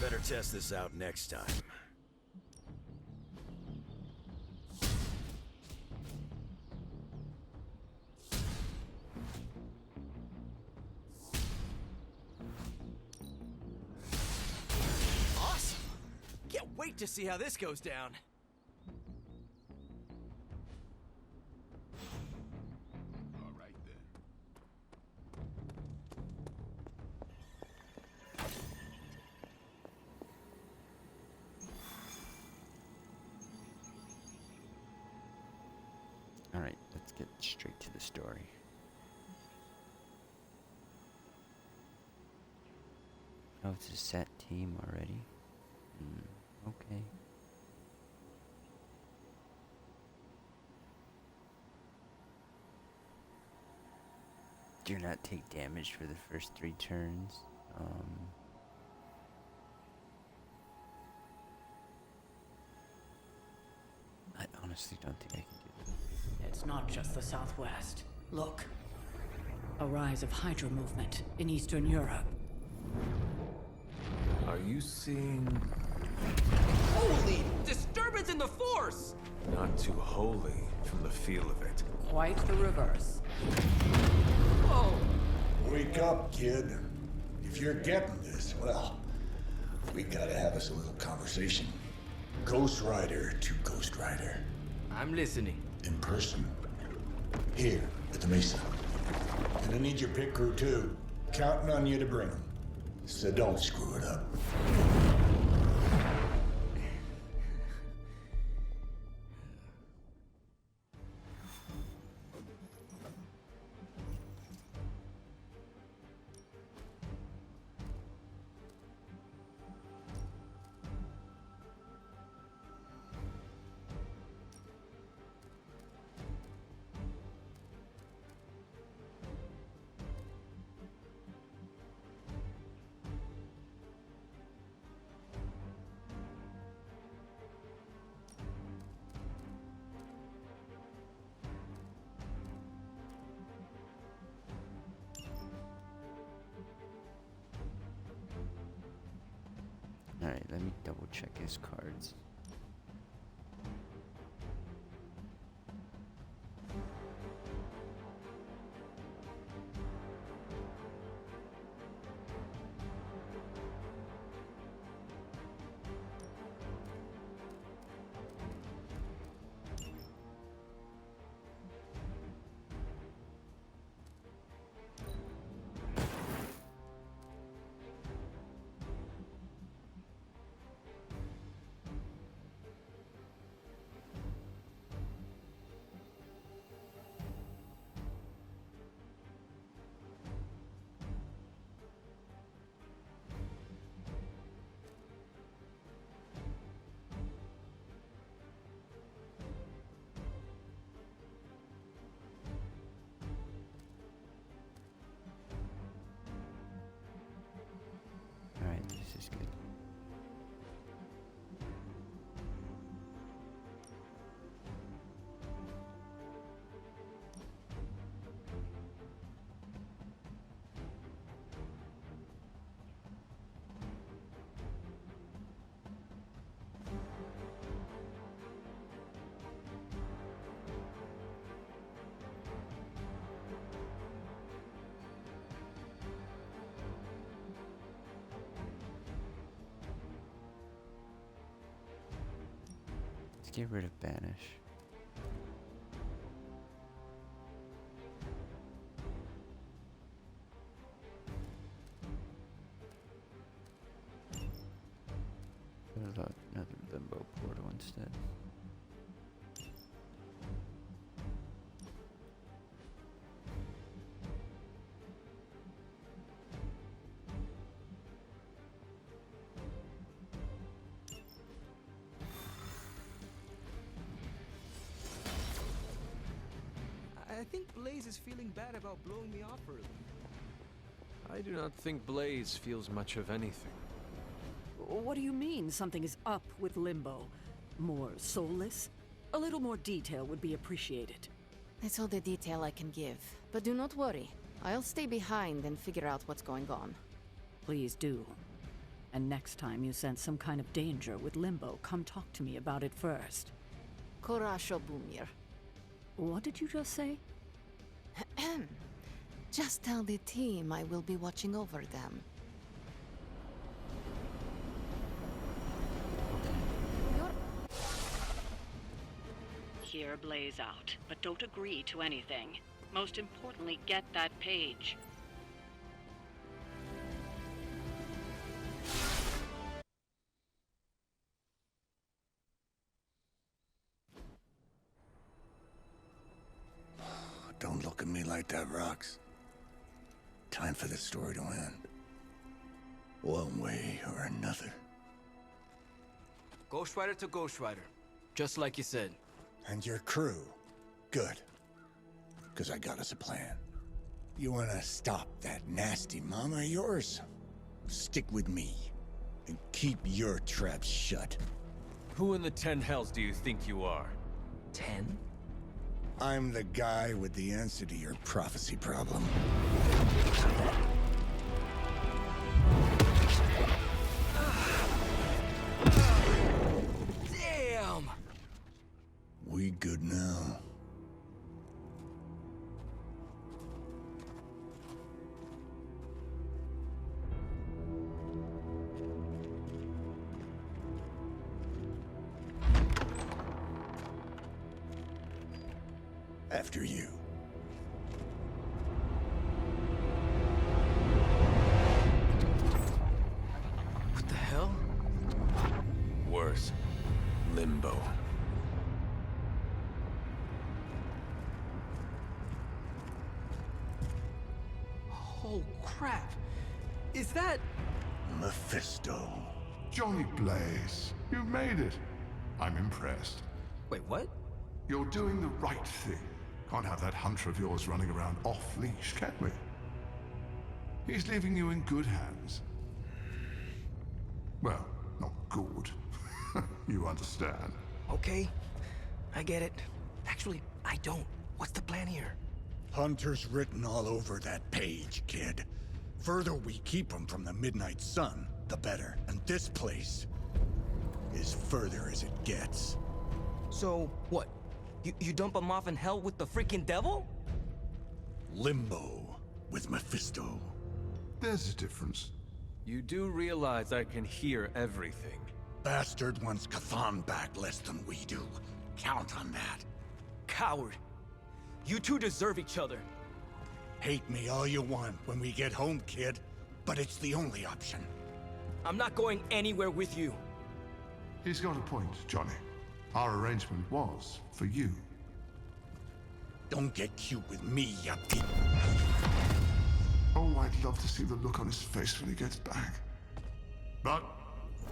Better test this out next time. Awesome! Can't wait to see how this goes down. All right then. Alright, let's get straight to the story. Oh, it's a set team already? Okay. Do not take damage for the first 3 turns. I honestly don't think I can do that. It's not just the Southwest. Look. A rise of Hydra movement in Eastern Europe. Are you seeing... Holy disturbance in the Force! Not too holy from the feel of it. Quite the reverse. Whoa! Wake up, kid. If you're getting this, well, we gotta have us a little conversation. Ghost Rider to Ghost Rider. I'm listening. In person. Here, at the Mesa. And I need your pit crew too. Counting on you to bring them. So don't screw it up. Alright, let me double check his cards. Alright, this is good. Let's get rid of Banish. What about another Limbo portal instead? I think Blaze is feeling bad about blowing me off early. I do not think Blaze feels much of anything. What do you mean something is up with Limbo? More soulless? A little more detail would be appreciated. That's all the detail I can give. But do not worry. I'll stay behind and figure out what's going on. Please do. And next time you sense some kind of danger with Limbo, come talk to me about it first. Korasho Bumir. What did you just say? Just tell the team I will be watching over them. Hear Blaze out, but don't agree to anything. Most importantly, get that page. Don't look at me like that, Rox. Time for this story to end. One way or another. Ghost Rider to Ghost Rider. Just like you said. And your crew. Good. Because I got us a plan. You wanna stop that nasty mama of yours? Stick with me. And keep your traps shut. Who in the 10 hells do you think you are? 10? I'm the guy with the answer to your prophecy problem. Damn! We good now? After you. What the hell? Worse. Limbo. Oh, crap. Is that... Mephisto. Johnny Blaze, you made it. I'm impressed. Wait, what? You're doing the right thing. Can't have that hunter of yours running around off-leash, can we? He's leaving you in good hands. Well, not good. You understand. Okay, I get it. Actually, I don't. What's the plan here? Hunter's written all over that page, kid. Further we keep him from the Midnight Sun, the better. And this place is further as it gets. So, what? You dump him off in hell with the freaking devil? Limbo with Mephisto. There's a difference. You do realize I can hear everything. Bastard wants Cathan back less than we do. Count on that. Coward. You two deserve each other. Hate me all you want when we get home, kid. But it's the only option. I'm not going anywhere with you. He's got a point, Johnny. Our arrangement was for you. Don't get cute with me, you pig. Oh, I'd love to see the look on his face when he gets back. But,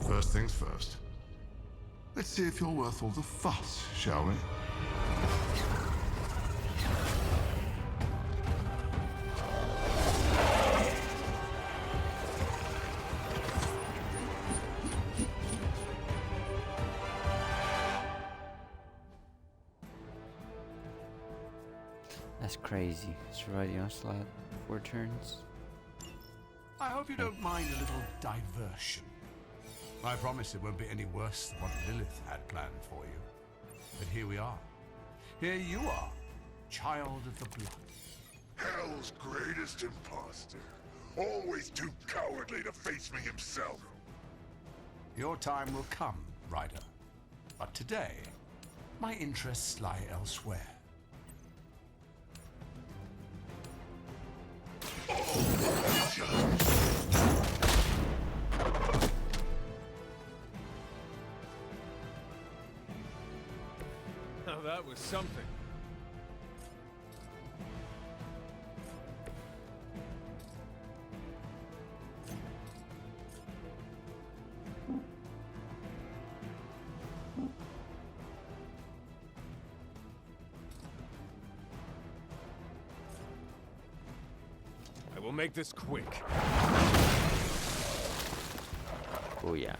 first things first. Let's see if you're worth all the fuss, shall we? That's crazy. Survive the onslaught 4 turns. I hope you don't mind a little diversion. I promise it won't be any worse than what Lilith had planned for you. But here we are. Here you are, child of the blood. Hell's greatest imposter. Always too cowardly to face me himself. Your time will come, Ryder. But today, my interests lie elsewhere. Now that was something. I will make this quick. Oh yeah.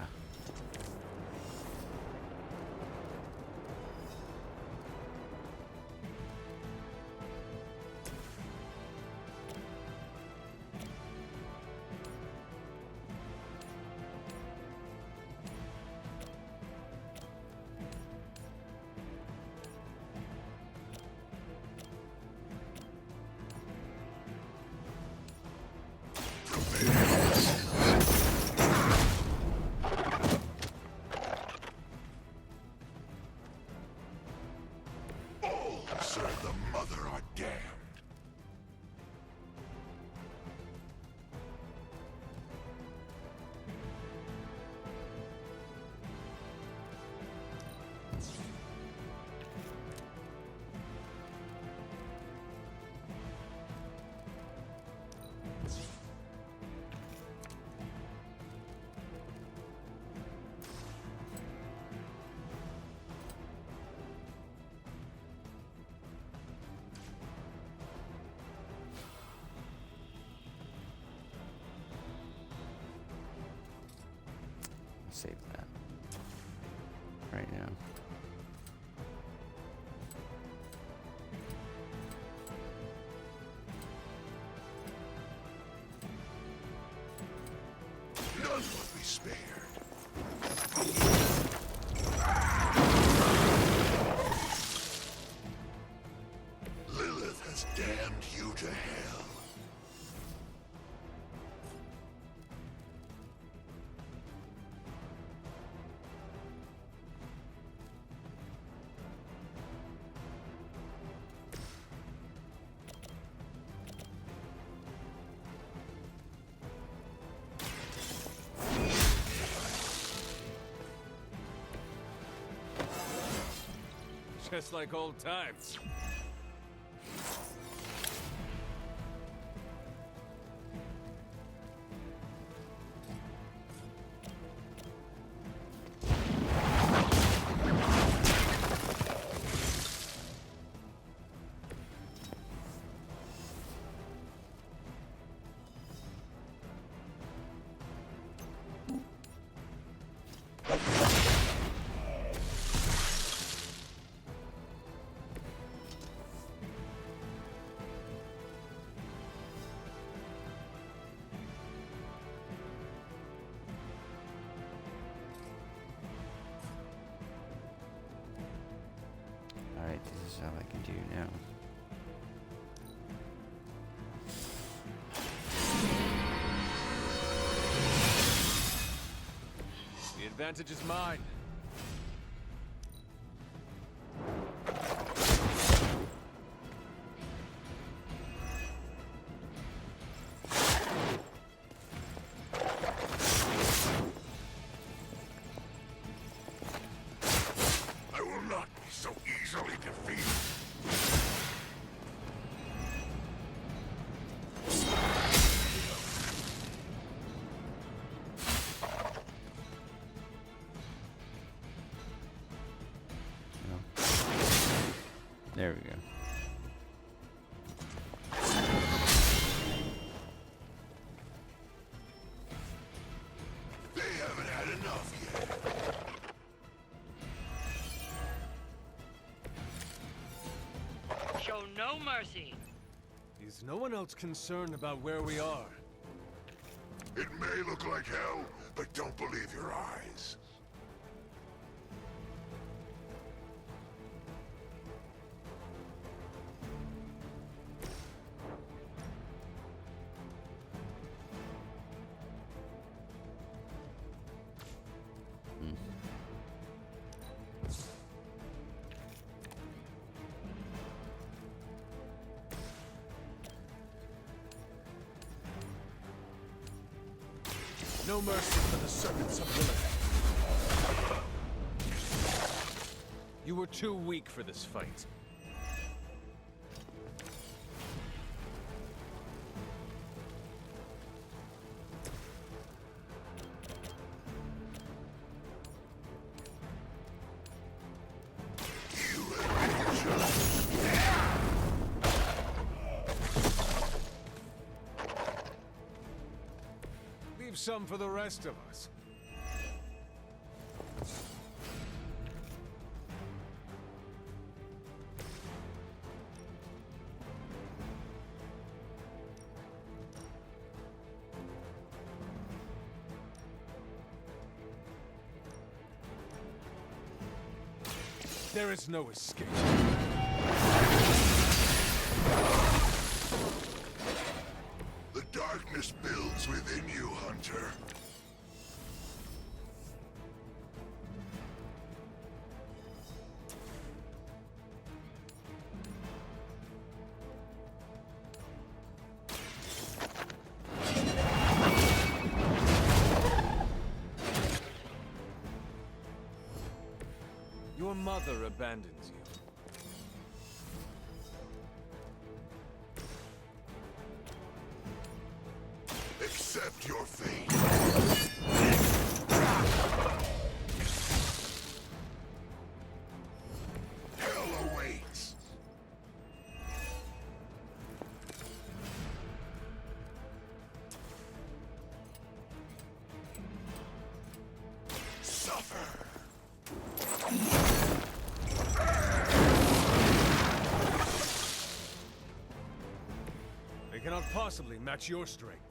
save that right now. None will be spared. Lilith has damned you to hell. Just like old times. Alright, this is how I can do now. The advantage is mine. I will not be so easily defeated. There we go. They haven't had enough yet. Show no mercy. Is no one else concerned about where we are? It may look like hell, but don't believe your eyes. No mercy for the servants of Lilith. You were too weak for this fight. Leave some for the rest of us. There is no escape. The darkness builds within you, Hunter. Your mother abandons you. Accept your fate. Hell awaits. suffer. They cannot possibly match your strength.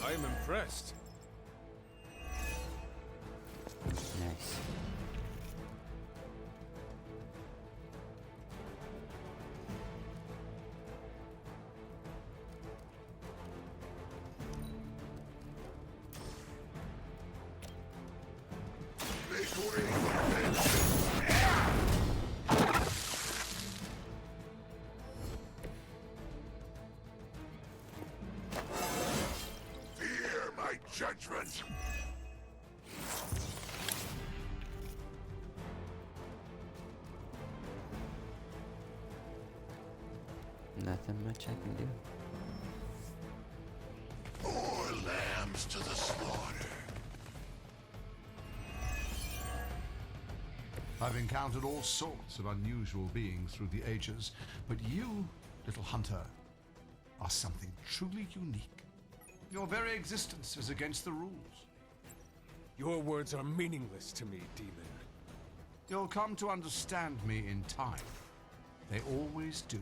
I am impressed. Nice. Make way for vengeance. Fear my judgment. Nothing much I can do. More lambs to the slaughter. I've encountered all sorts of unusual beings through the ages, but you, little hunter, are something truly unique. Your very existence is against the rules. Your words are meaningless to me, demon. You'll come to understand me in time. They always do.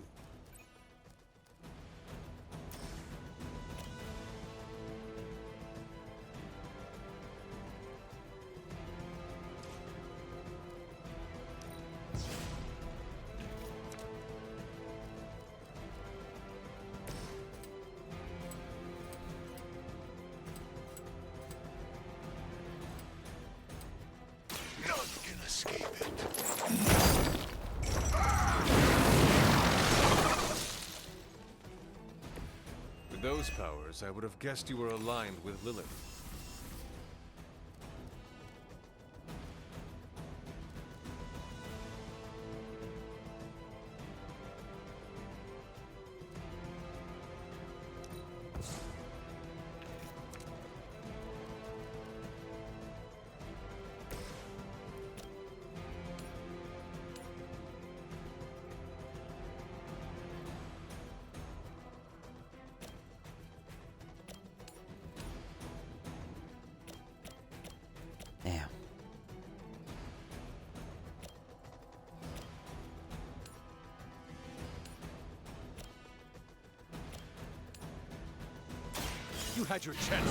None can escape it. With those powers, I would have guessed you were aligned with Lilith. Damn. You had your chance.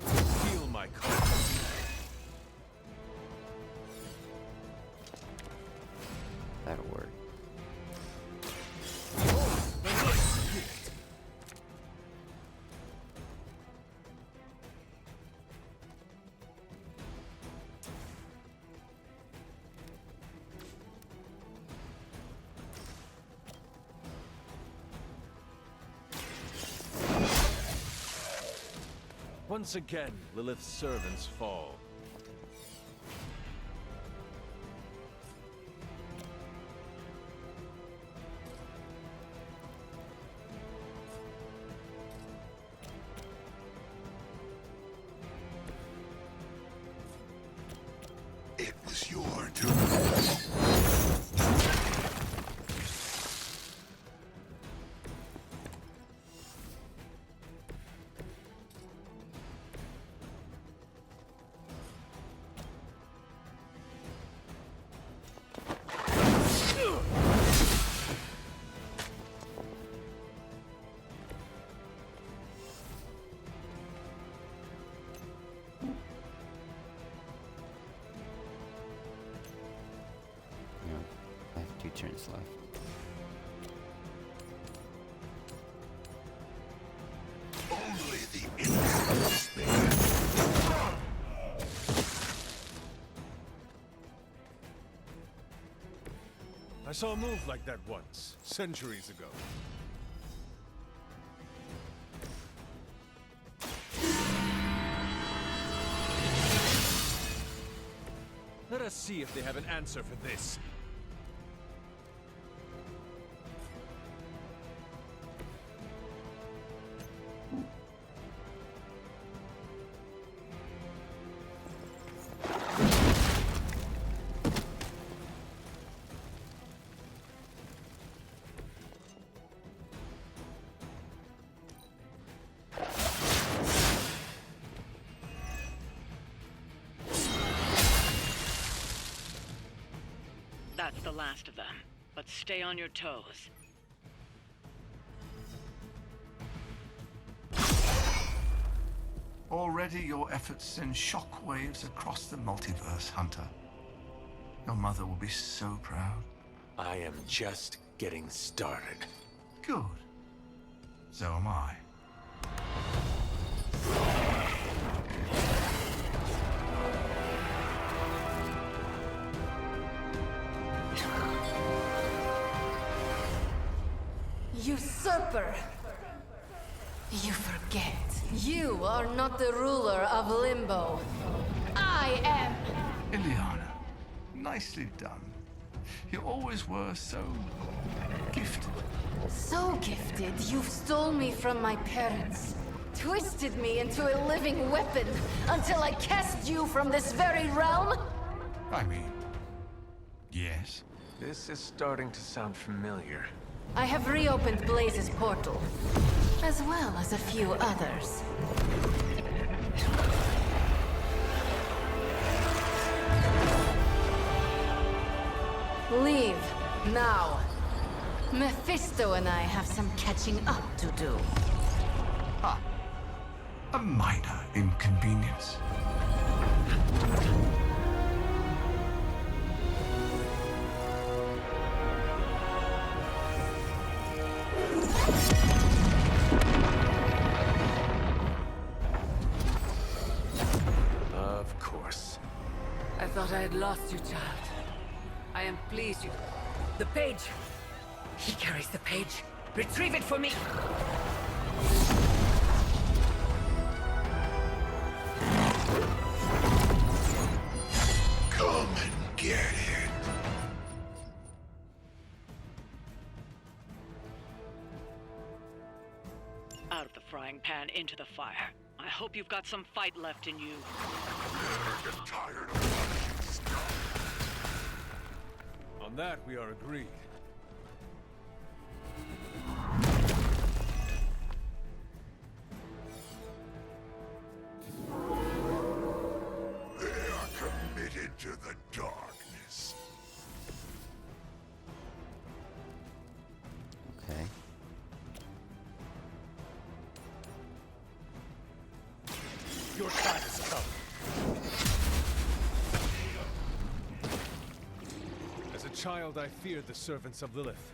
Feel my call. That'll work. Once again, Lilith's servants fall. It was your doing. No, I have 2 turns left. Only the innocent spared. I saw a move like that once, centuries ago. Let us see if they have an answer for this. That's the last of them. But stay on your toes. Already your efforts send shockwaves across the multiverse, Hunter. Your mother will be so proud. I am just getting started. Good. So am I. Usurper! You forget. You are not the ruler of Limbo. I am! Ileana, nicely done. You always were so gifted. So gifted, you've stole me from my parents. Twisted me into a living weapon until I cast you from this very realm? I mean, yes. This is starting to sound familiar. I have reopened Blaze's portal, as well as a few others. Leave, now. Mephisto and I have some catching up to do. Ah, a minor inconvenience. Of course. I thought I had lost you, child. I am pleased you... The page! He carries the page. Retrieve it for me! Come and get it. Out of the frying pan into the fire. I hope you've got some fight left in you. Never get tired of On that, we are agreed. They are committed to the darkness. Okay. Your time has come. As a child, I feared the servants of Lilith.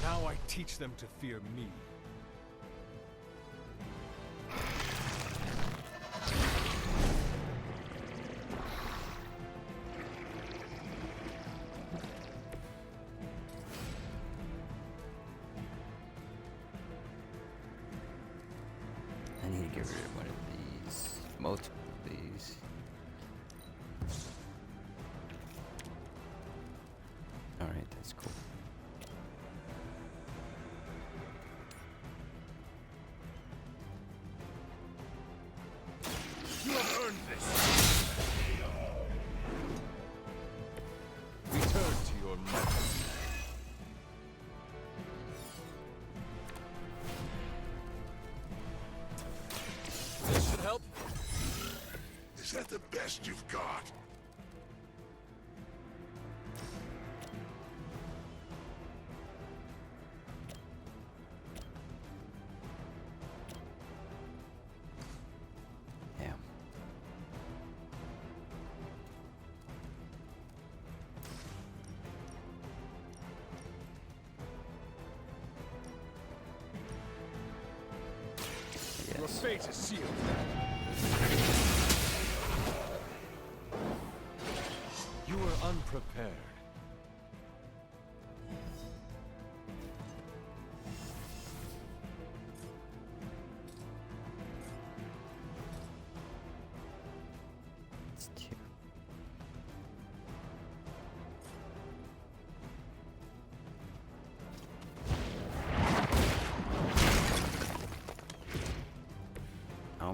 Now I teach them to fear me. I need to get rid of one of these. Multiple of these. Alright, that's cool. You have earned this! Return to your mother. This should help. Is that the best you've got? Yeah. Your fate is sealed. You were unprepared.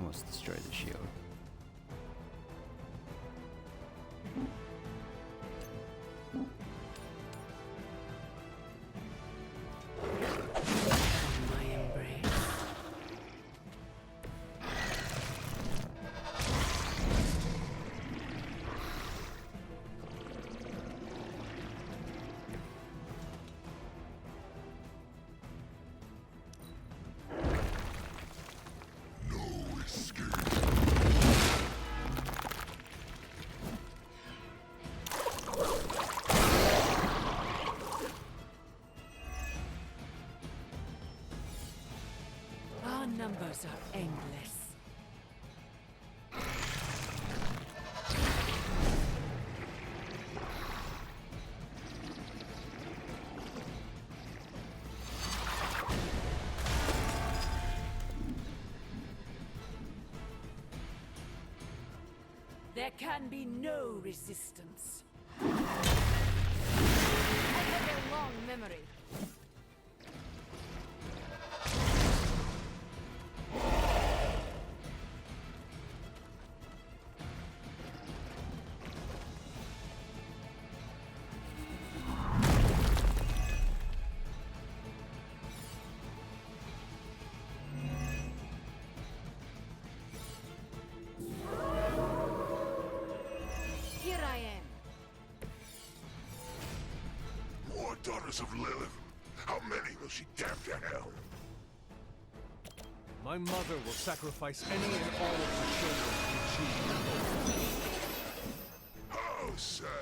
almost destroyed the shield. My embrace. Our numbers are endless. There can be no resistance. I have a long memory. Here I am. More daughters of Lilith. How many will she damn to hell? My mother will sacrifice any and all of her children to achieve her goal. How sad.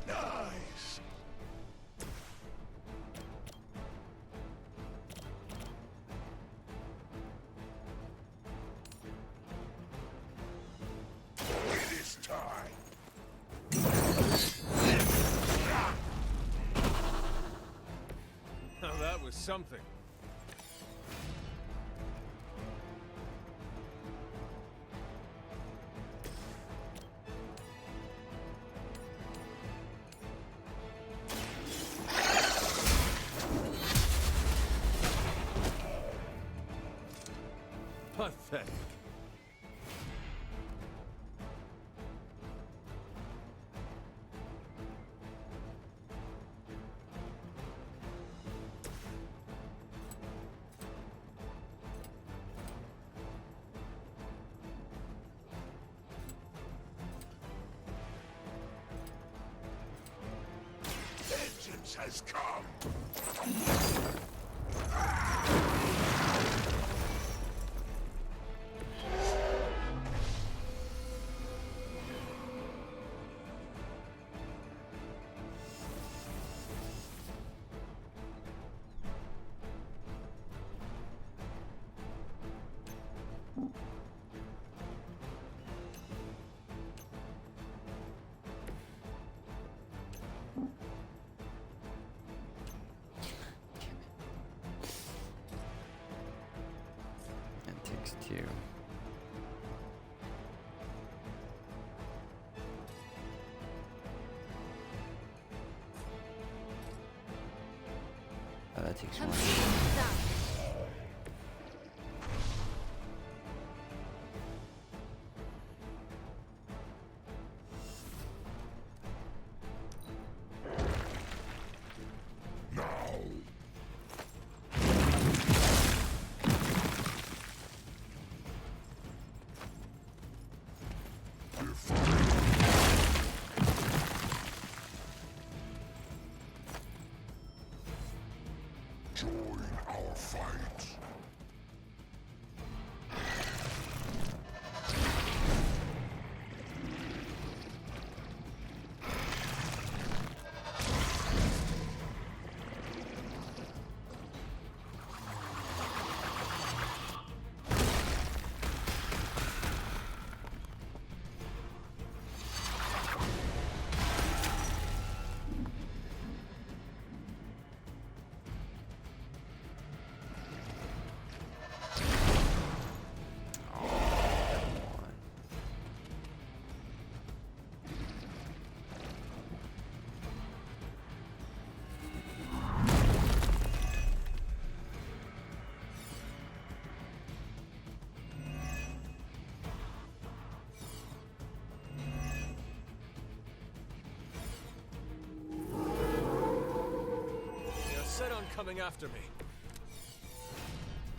Nice. It is time. Now that was something. Pathetic. Vengeance has come. That takes two. Oh, that takes one. Join our fight. plan on coming after me?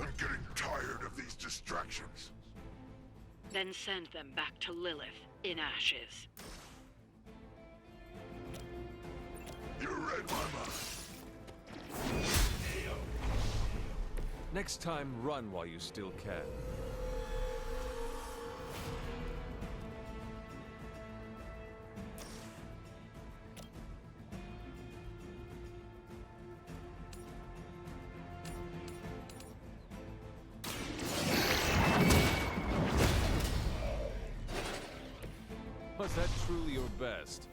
I'm getting tired of these distractions. Then send them back to Lilith in ashes. You read my mind. Next time, run while you still can. Was that truly your best?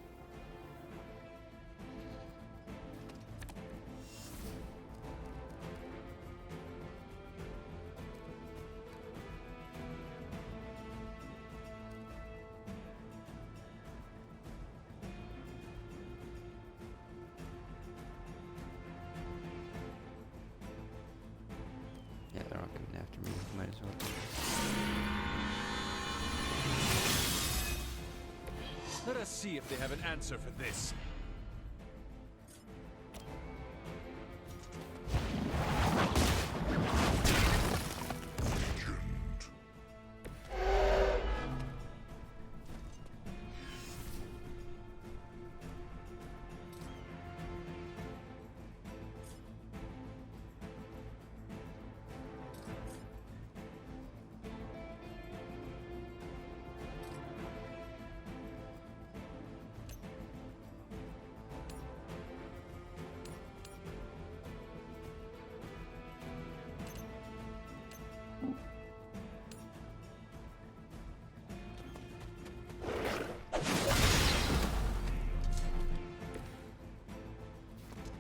Yeah, they're all coming after me. Might as well. Let us see if they have an answer for this.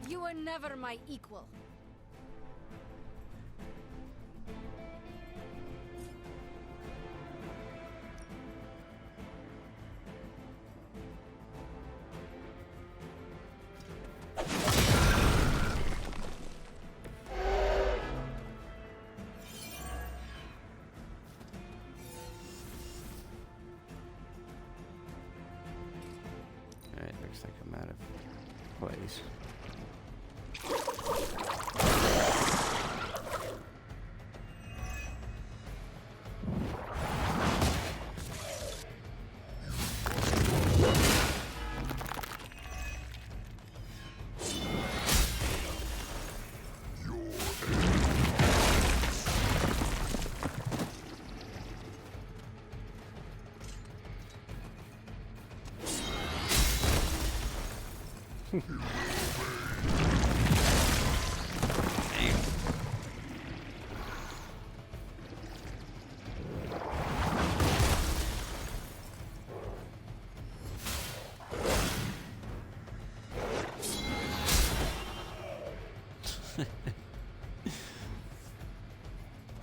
You were never my equal. Alright, looks like I'm out of place.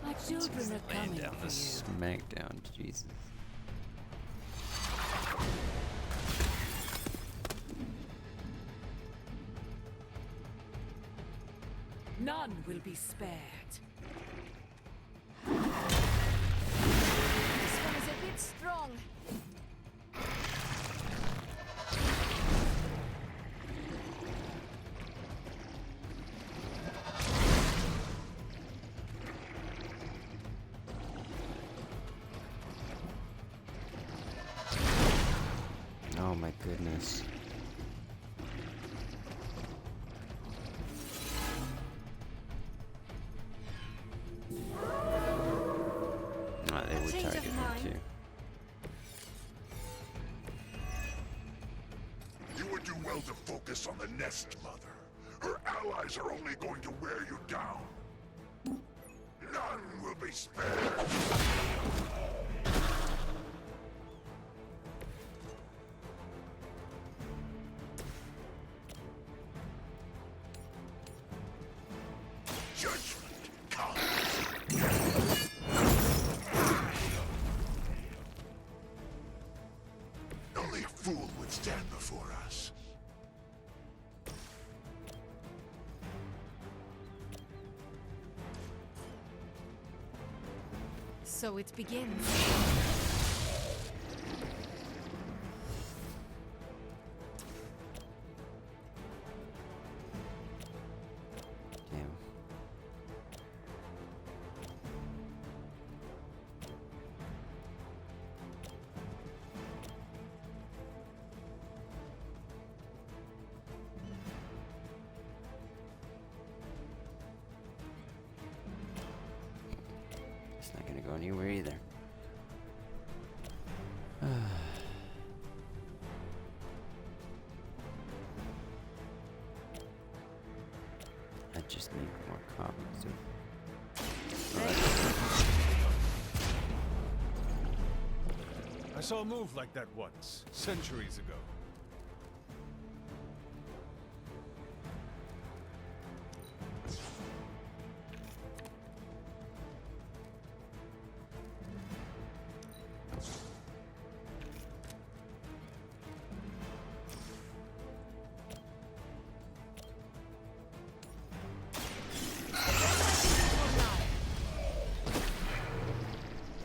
My children are Laying coming down for the you. smackdown, Jesus. None will be spared. This one is a bit strong. Oh my goodness. Oh, they would Change of target me mind. too. You would do well to focus on the Nest Mother. Her allies are only going to wear you down. None will be spared. Judgment comes. Only a fool would stand before us. So it begins. not gonna go anywhere either. I just need more copies of. I saw a move like that once, centuries ago.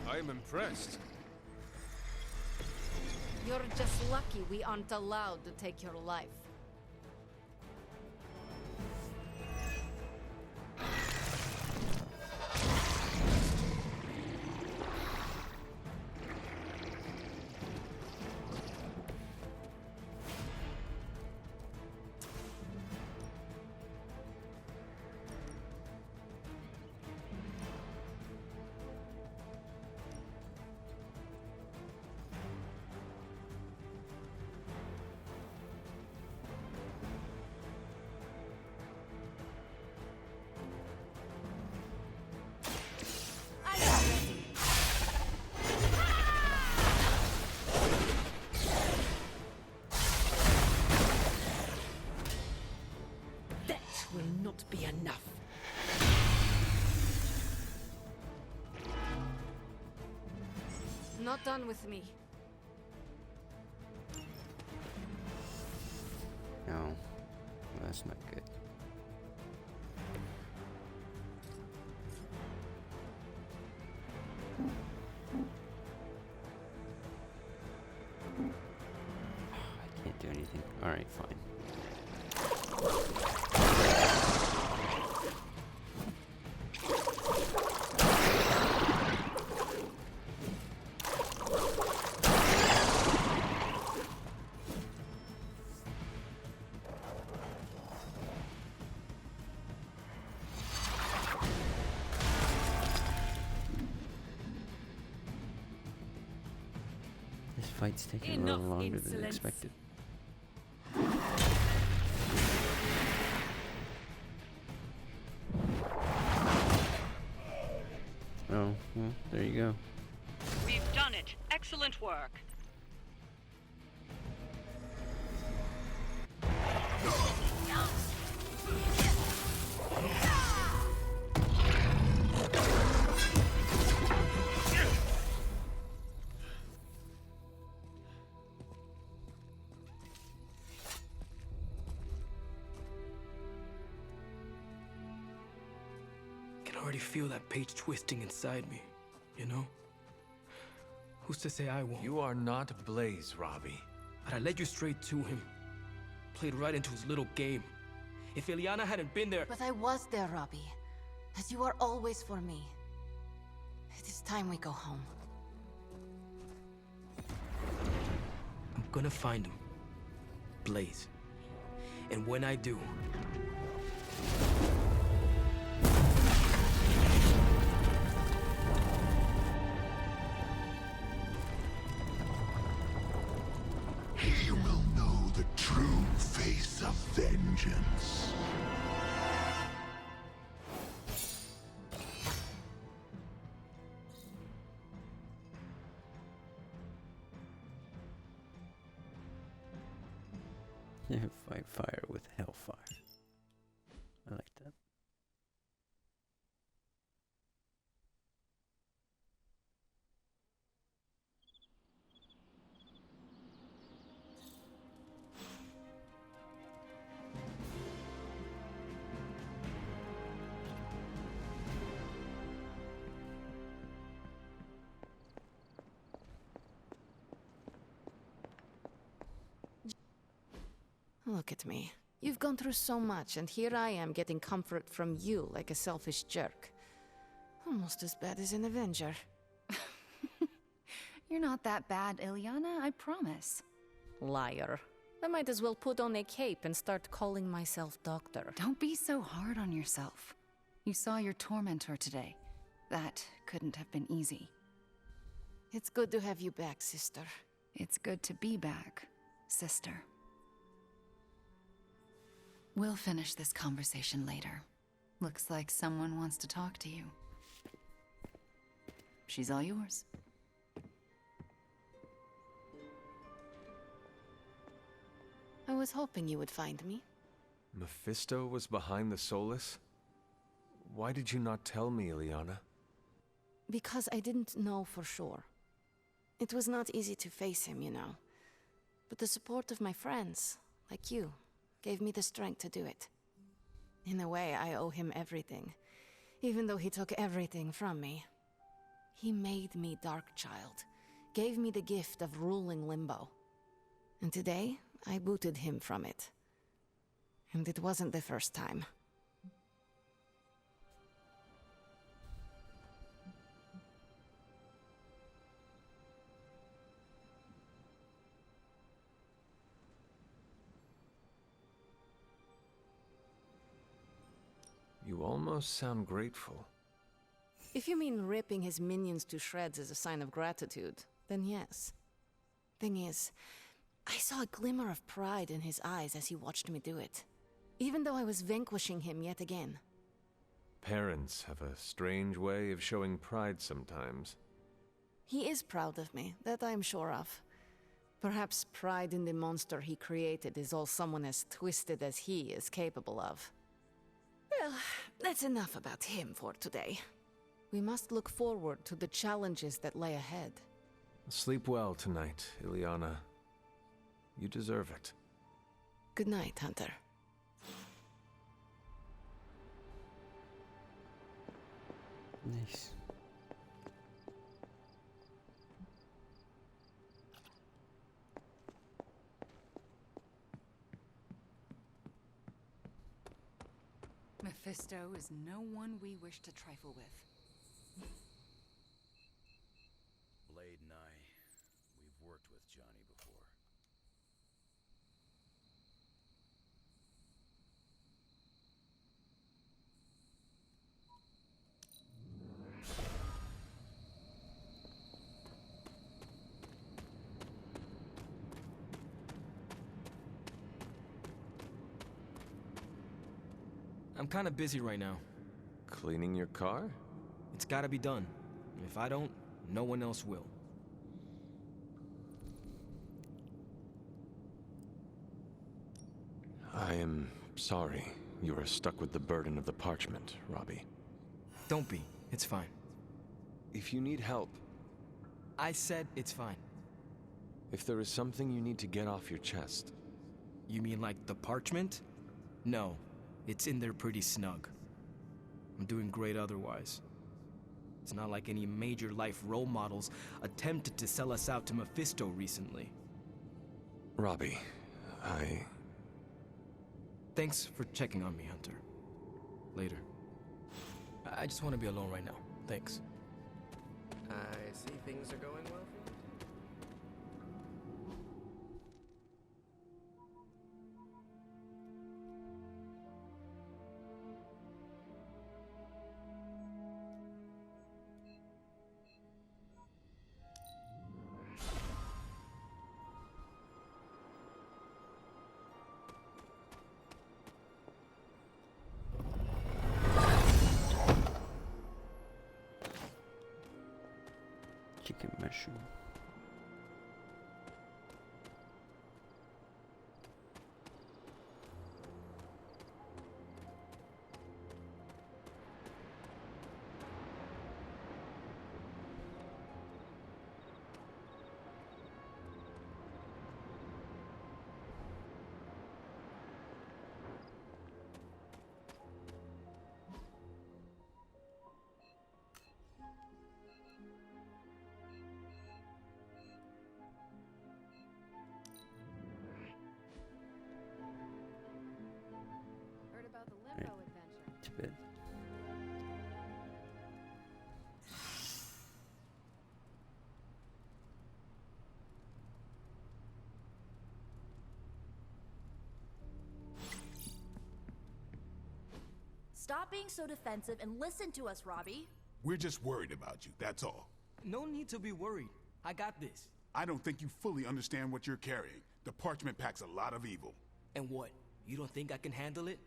I am impressed. You're just lucky we aren't allowed to take your life. Will not be enough. Not done with me. No, well, that's not good. I can't do anything. All right, fine. This fight's taking a little longer than expected. Oh, well, there you go. We've done it. Excellent work. I can already feel that page twisting inside me, you know? Who's to say I won't? You are not Blaze, Robbie. But I led you straight to him. Played right into his little game. If Ilyana hadn't been there... But I was there, Robbie. As you are always for me. It is time we go home. I'm gonna find him. Blaze. And when I do... He will know the true face of vengeance. Fight fire with hellfire. I like that. Look at me. You've gone through so much, and here I am getting comfort from you like a selfish jerk. Almost as bad as an Avenger. You're not that bad, Ilyana, I promise. Liar. I might as well put on a cape and start calling myself doctor. Don't be so hard on yourself. You saw your tormentor today. That couldn't have been easy. It's good to have you back, sister. It's good to be back, sister. We'll finish this conversation later. Looks like someone wants to talk to you. She's all yours. I was hoping you would find me. Mephisto was behind the Solus? Why did you not tell me, Ileana? Because I didn't know for sure. It was not easy to face him, you know. But the support of my friends, like you, gave me the strength to do it. In a way, I owe him everything, even though he took everything from me. He made me Darkchild, gave me the gift of ruling Limbo. And today, I booted him from it. And it wasn't the first time. You almost sound grateful. If you mean ripping his minions to shreds as a sign of gratitude, then yes. Thing is, I saw a glimmer of pride in his eyes as he watched me do it, even though I was vanquishing him yet again. Parents have a strange way of showing pride sometimes. He is proud of me, that I'm sure of. Perhaps pride in the monster he created is all someone as twisted as he is capable of. Well, that's enough about him for today. We must look forward to the challenges that lay ahead. Sleep well tonight, Ileana. You deserve it. Good night, Hunter. Nice. Mephisto is no one we wish to trifle with. Blade and I, we've worked with Johnny before. I'm kind of busy right now. Cleaning your car? It's gotta be done. If I don't, no one else will. I am sorry you are stuck with the burden of the parchment, Robbie. Don't be. It's fine. If you need help... I said it's fine. If there is something you need to get off your chest... You mean like the parchment? No. It's in there pretty snug. I'm doing great otherwise. It's not like any major life role models attempted to sell us out to Mephisto recently. Robbie, Thanks for checking on me, Hunter. Later. I just want to be alone right now. Thanks. I see things are going well for you. Chicken mushroom. Heard about the Limbo adventure. To bed. Stop being so defensive and listen to us, Robbie. We're just worried about you, that's all. No need to be worried. I got this. I don't think you fully understand what you're carrying. The parchment packs a lot of evil. And what? You don't think I can handle it?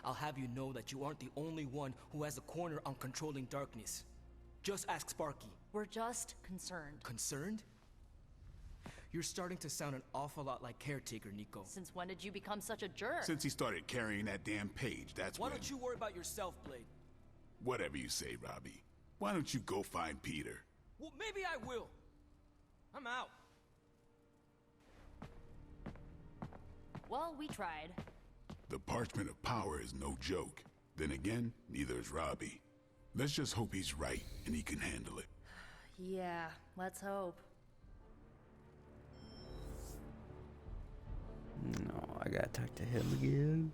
I'll have you know that you aren't the only one who has a corner on controlling darkness. Just ask Sparky. We're just concerned. Concerned? You're starting to sound an awful lot like Caretaker, Nico. Since when did you become such a jerk? Since he started carrying that damn page, that's Why when... don't you worry about yourself, Blade? Whatever you say, Robbie. Why don't you go find Peter? Well, maybe I will. I'm out. Well, we tried. The Parchment of Power is no joke. Then again, neither is Robbie. Let's just hope he's right and he can handle it. Yeah, let's hope. No, I gotta talk to him again.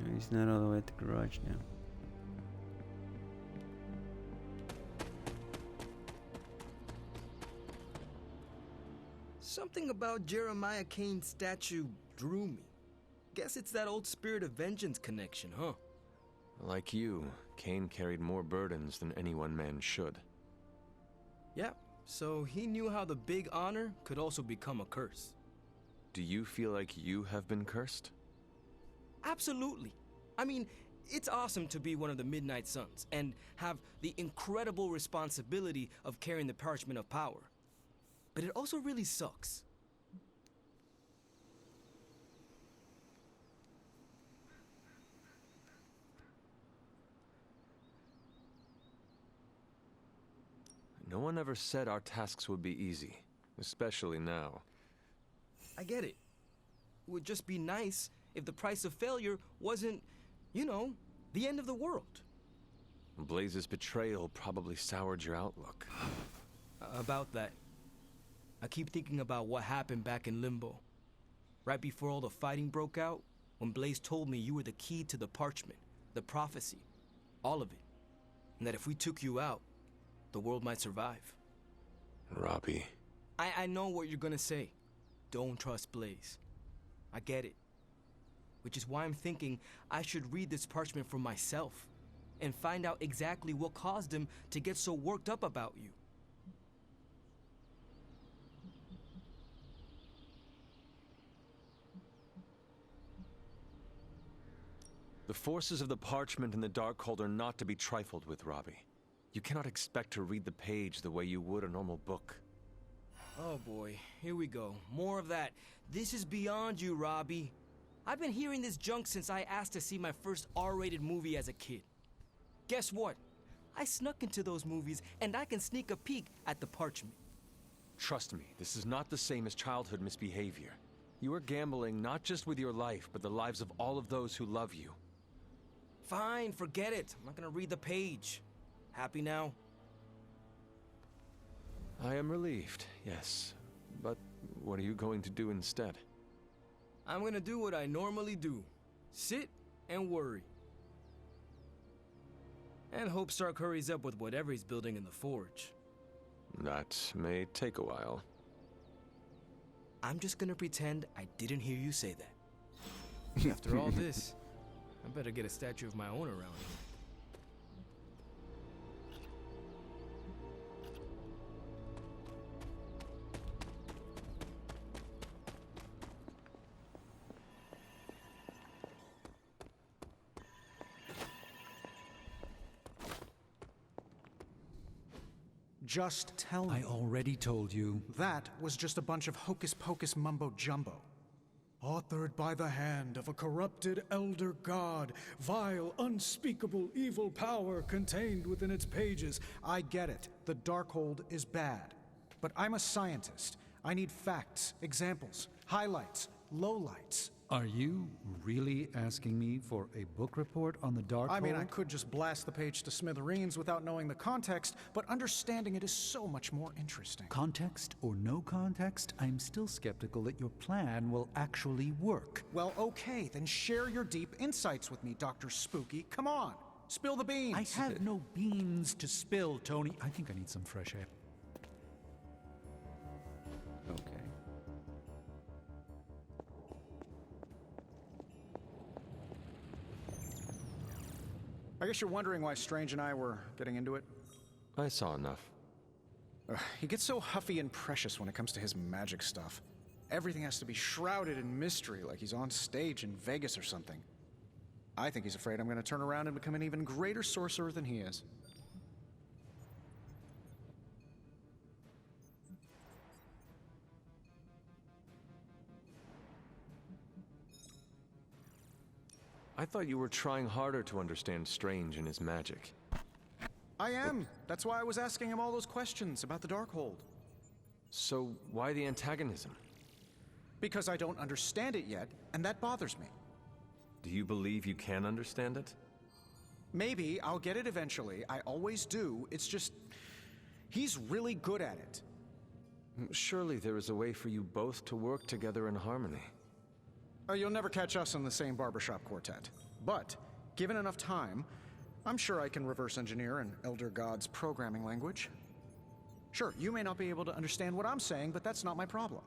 No, he's not all the way at the garage now. Something about Jeremiah Kane's statue drew me. Guess it's that old Spirit of Vengeance connection, huh? Like you, Kane carried more burdens than any one man should. Yeah, so he knew how the big honor could also become a curse. Do you feel like you have been cursed? Absolutely. I mean, it's awesome to be one of the Midnight Suns and have the incredible responsibility of carrying the Parchment of Power. But it also really sucks. No one ever said our tasks would be easy, especially now. I get it. It would just be nice if the price of failure wasn't, you know, the end of the world. Blaze's betrayal probably soured your outlook. About that. I keep thinking about what happened back in Limbo. Right before all the fighting broke out, when Blaze told me you were the key to the parchment, the prophecy, all of it. And that if we took you out, the world might survive. Robbie. I know what you're gonna say. Don't trust Blaze. I get it. Which is why I'm thinking I should read this parchment for myself and find out exactly what caused him to get so worked up about you. The forces of the parchment and the Darkhold are not to be trifled with, Robbie. You cannot expect to read the page the way you would a normal book. Oh boy, here we go. More of that. This is beyond you, Robbie. I've been hearing this junk since I asked to see my first R-rated movie as a kid. Guess what? I snuck into those movies and I can sneak a peek at the parchment. Trust me, this is not the same as childhood misbehavior. You are gambling not just with your life, but the lives of all of those who love you. Fine, forget it. I'm not gonna read the page. Happy now? I am relieved, yes. But what are you going to do instead? I'm gonna do what I normally do. Sit and worry. And hope Stark hurries up with whatever he's building in the forge. That may take a while. I'm just gonna pretend I didn't hear you say that. After all this, I better get a statue of my own around here. Just tell me. I already told you. That was just a bunch of hocus-pocus mumbo-jumbo. Authored by the hand of a corrupted elder god, vile, unspeakable evil power contained within its pages. I get it. The Darkhold is bad. But I'm a scientist. I need facts, examples, highlights, lowlights. Are you really asking me for a book report on the Darkhold? I mean, I could just blast the page to smithereens without knowing the context, but understanding it is so much more interesting. Context or no context, I'm still skeptical that your plan will actually work. Well, okay, then share your deep insights with me, Dr. Spooky. Come on, spill the beans. I have no beans to spill, Tony. I think I need some fresh air. Okay. I guess you're wondering why Strange and I were getting into it? I saw enough. He gets so huffy and precious when it comes to his magic stuff. Everything has to be shrouded in mystery, like he's on stage in Vegas or something. I think he's afraid I'm going to turn around and become an even greater sorcerer than he is. I thought you were trying harder to understand Strange and his magic. I am. That's why I was asking him all those questions about the Darkhold. So why the antagonism? Because I don't understand it yet, and that bothers me. Do you believe you can understand it? Maybe I'll get it eventually. I always do. It's just... he's really good at it. Surely there is a way for you both to work together in harmony. You'll never catch us in the same barbershop quartet. But, given enough time, I'm sure I can reverse engineer an Elder God's programming language. Sure, you may not be able to understand what I'm saying, but that's not my problem.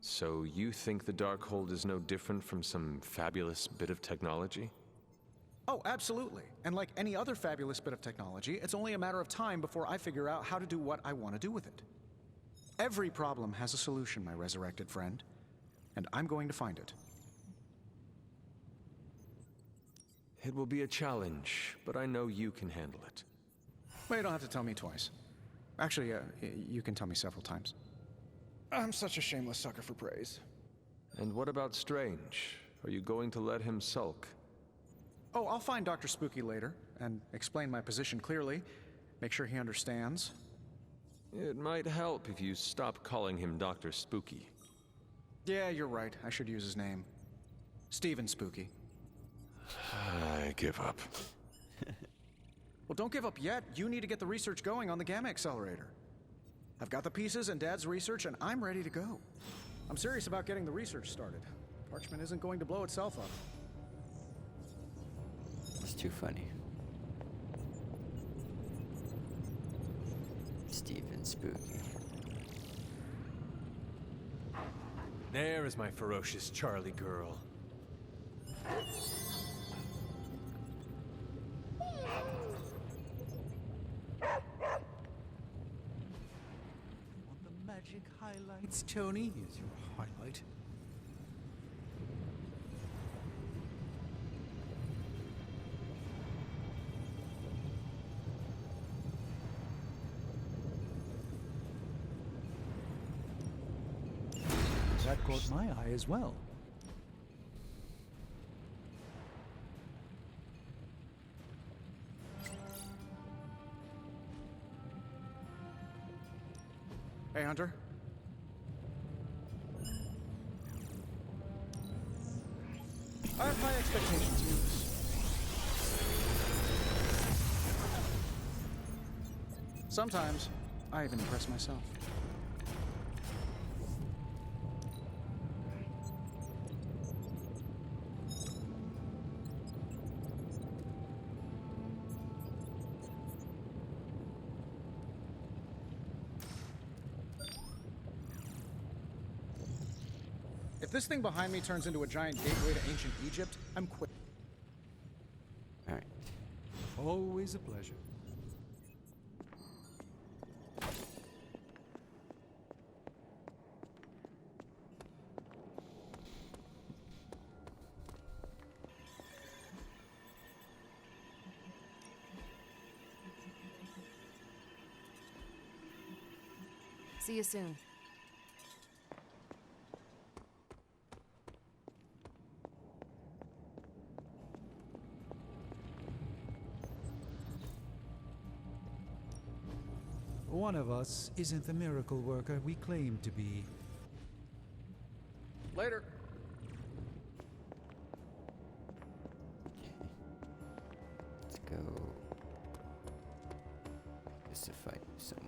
So you think the Darkhold is no different from some fabulous bit of technology? Oh, absolutely. And like any other fabulous bit of technology, it's only a matter of time before I figure out how to do what I want to do with it. Every problem has a solution, my resurrected friend. And I'm going to find it. It will be a challenge, but I know you can handle it. Well, you don't have to tell me twice. Actually, you can tell me several times. I'm such a shameless sucker for praise. And what about Strange? Are you going to let him sulk? Oh, I'll find Dr. Spooky later, and explain my position clearly. Make sure he understands. It might help if you stop calling him Dr. Spooky. Yeah, you're right. I should use his name. Stephen Spooky. I give up. Well, don't give up yet. You need to get the research going on the Gamma Accelerator. I've got the pieces and Dad's research, and I'm ready to go. I'm serious about getting the research started. Parchment isn't going to blow itself up. It's too funny. Stephen Spooky. There is my ferocious Charlie girl. Want the magic highlights, Tony? Here's your highlight. That caught my eye as well. Hey, Hunter. I have high expectations for this. Sometimes, I even impress myself. If this thing behind me turns into a giant gateway to ancient Egypt, I'm quit. Alright. Always a pleasure. See you soon. One of us isn't the miracle worker we claim to be. Later. go just to fight someone.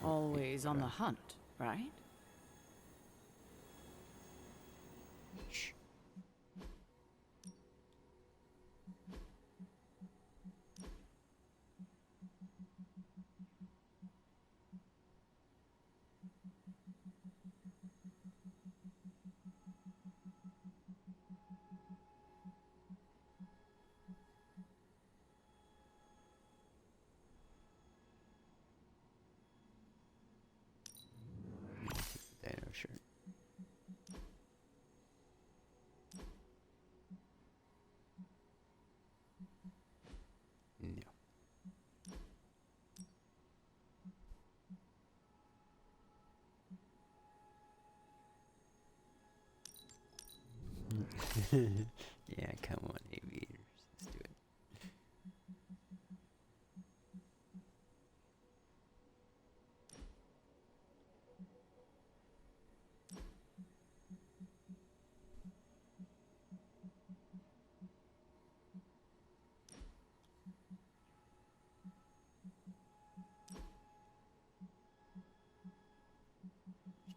Always on the hunt, right? Shh. Dino shirt. No. Yeah, come on, aviators. Let's do it.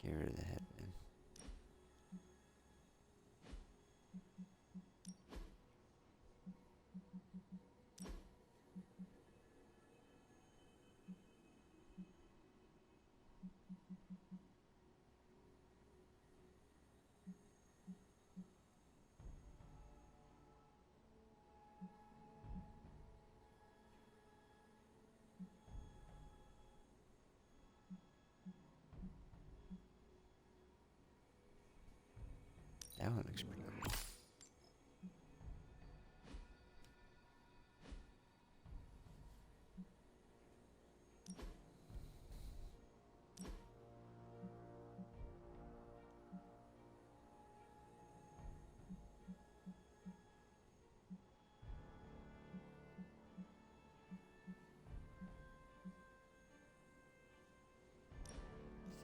Get rid of the headband. That one looks pretty cool.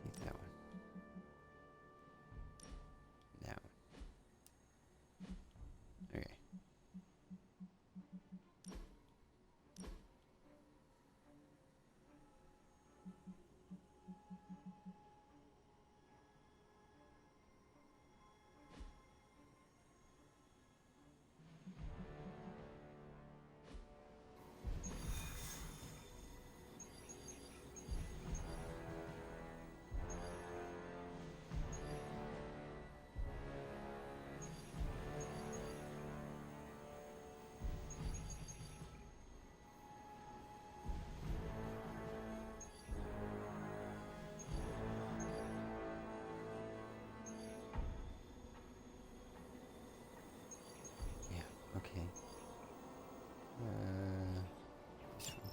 See that one. That one. Okay. Yeah, okay. This one.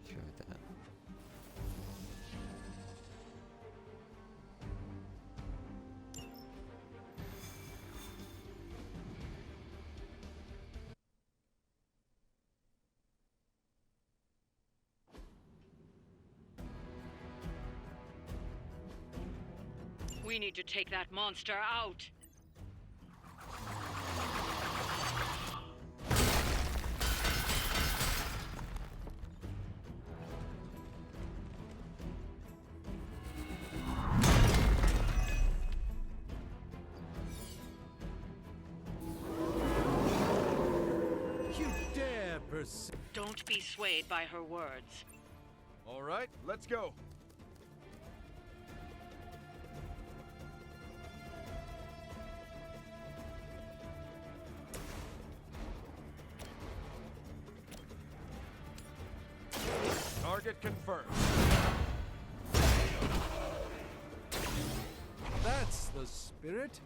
Sure with that. We need to take that monster out. You dare pursue. Don't be swayed by her words. All right, let's go. Target confirmed. That's the spirit.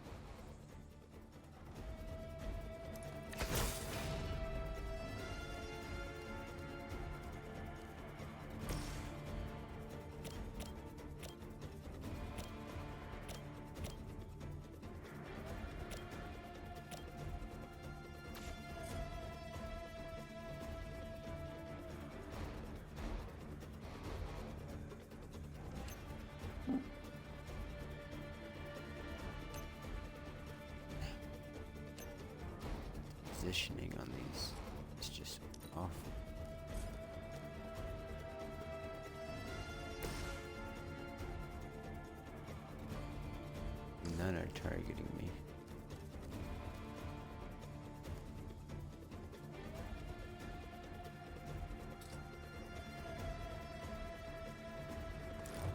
positioning on these is just awful. None are targeting me.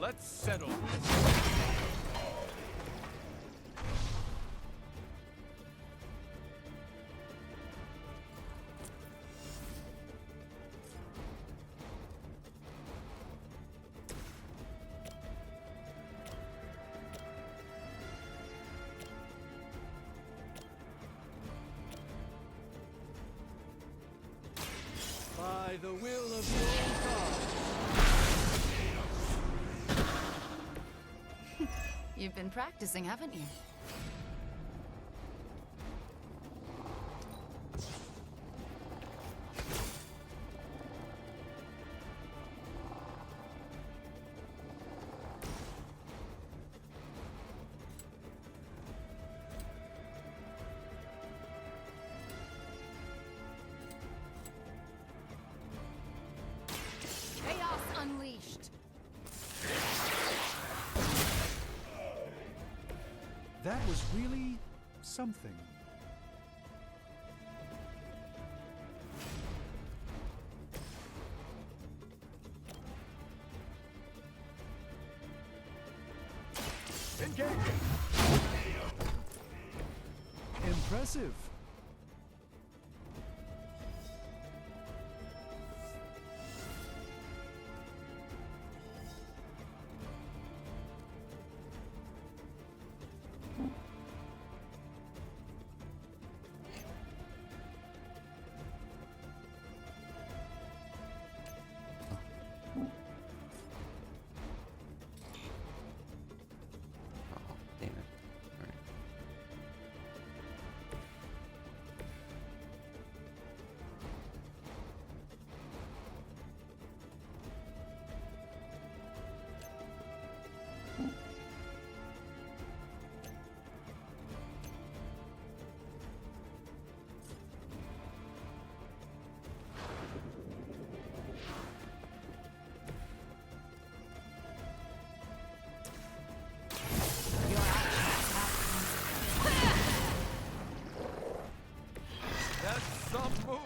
Let's settle this. By the will of your god. You've been practicing, haven't you? Chaos unleashed. That was really something. Engaging. Impressive. Damn it. Alright. That's some move.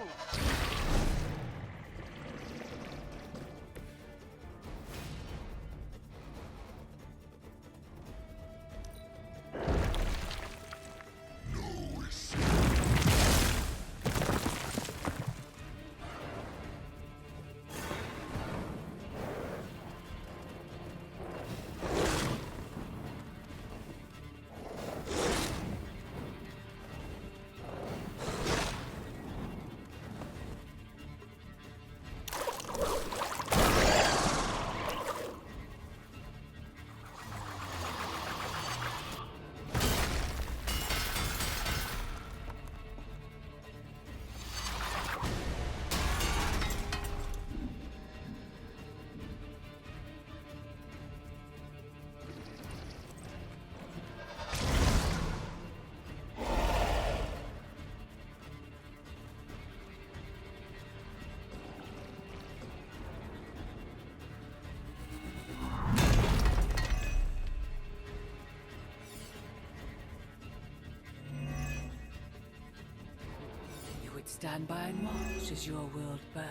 You would stand by and watch as your world burns.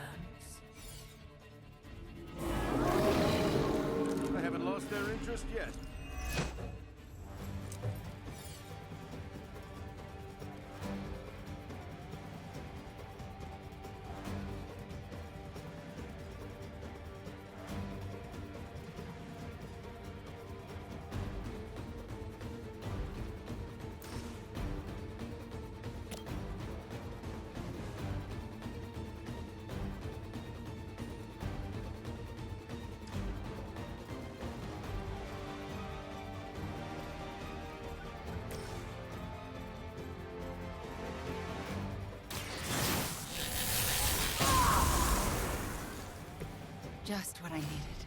I haven't lost their interest yet. Just what I needed.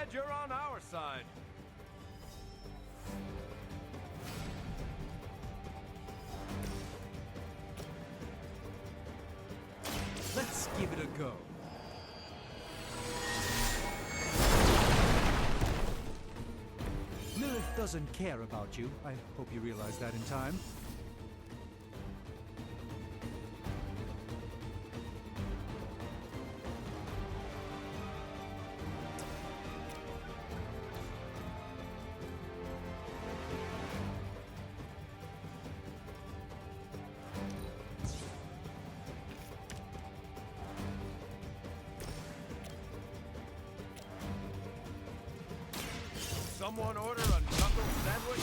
glad you're on our side. Let's give it a go. Lilith doesn't care about you. I hope you realize that in time. Someone order a knuckle sandwich?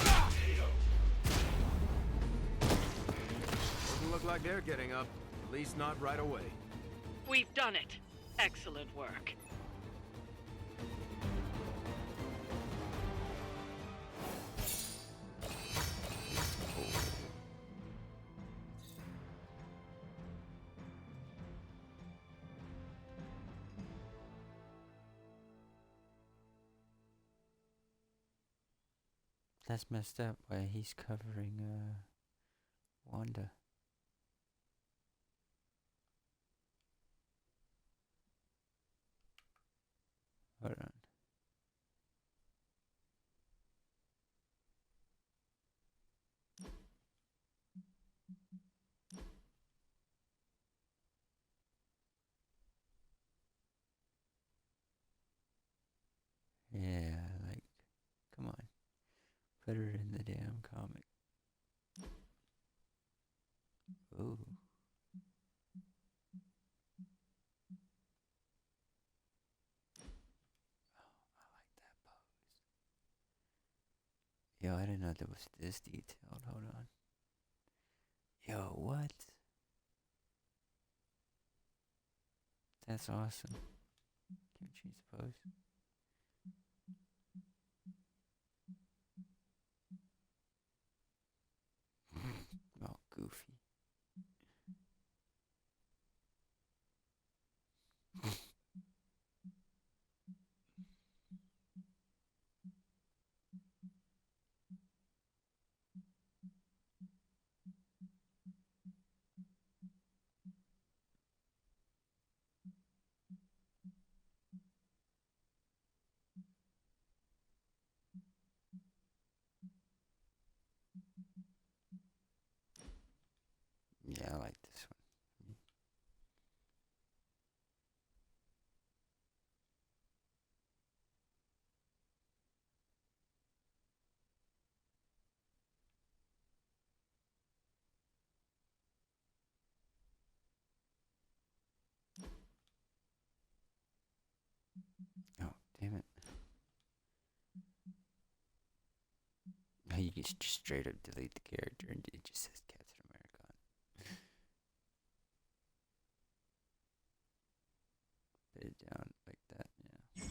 Doesn't look like they're getting up. At least not right away. We've done it. Excellent work. That's messed up. Why he's covering Wanda. Hold on. Yeah, like, come on. Put her in the damn comic. Ooh. Yo, I didn't know that was this detailed. Hold on. Yo, what? That's awesome. Can you change the pose? Oh, goofy. Yeah, I like this one. Oh, damn it. Oh, you can just straight up delete the character and it just says Captain America on. Put it down like that, yeah.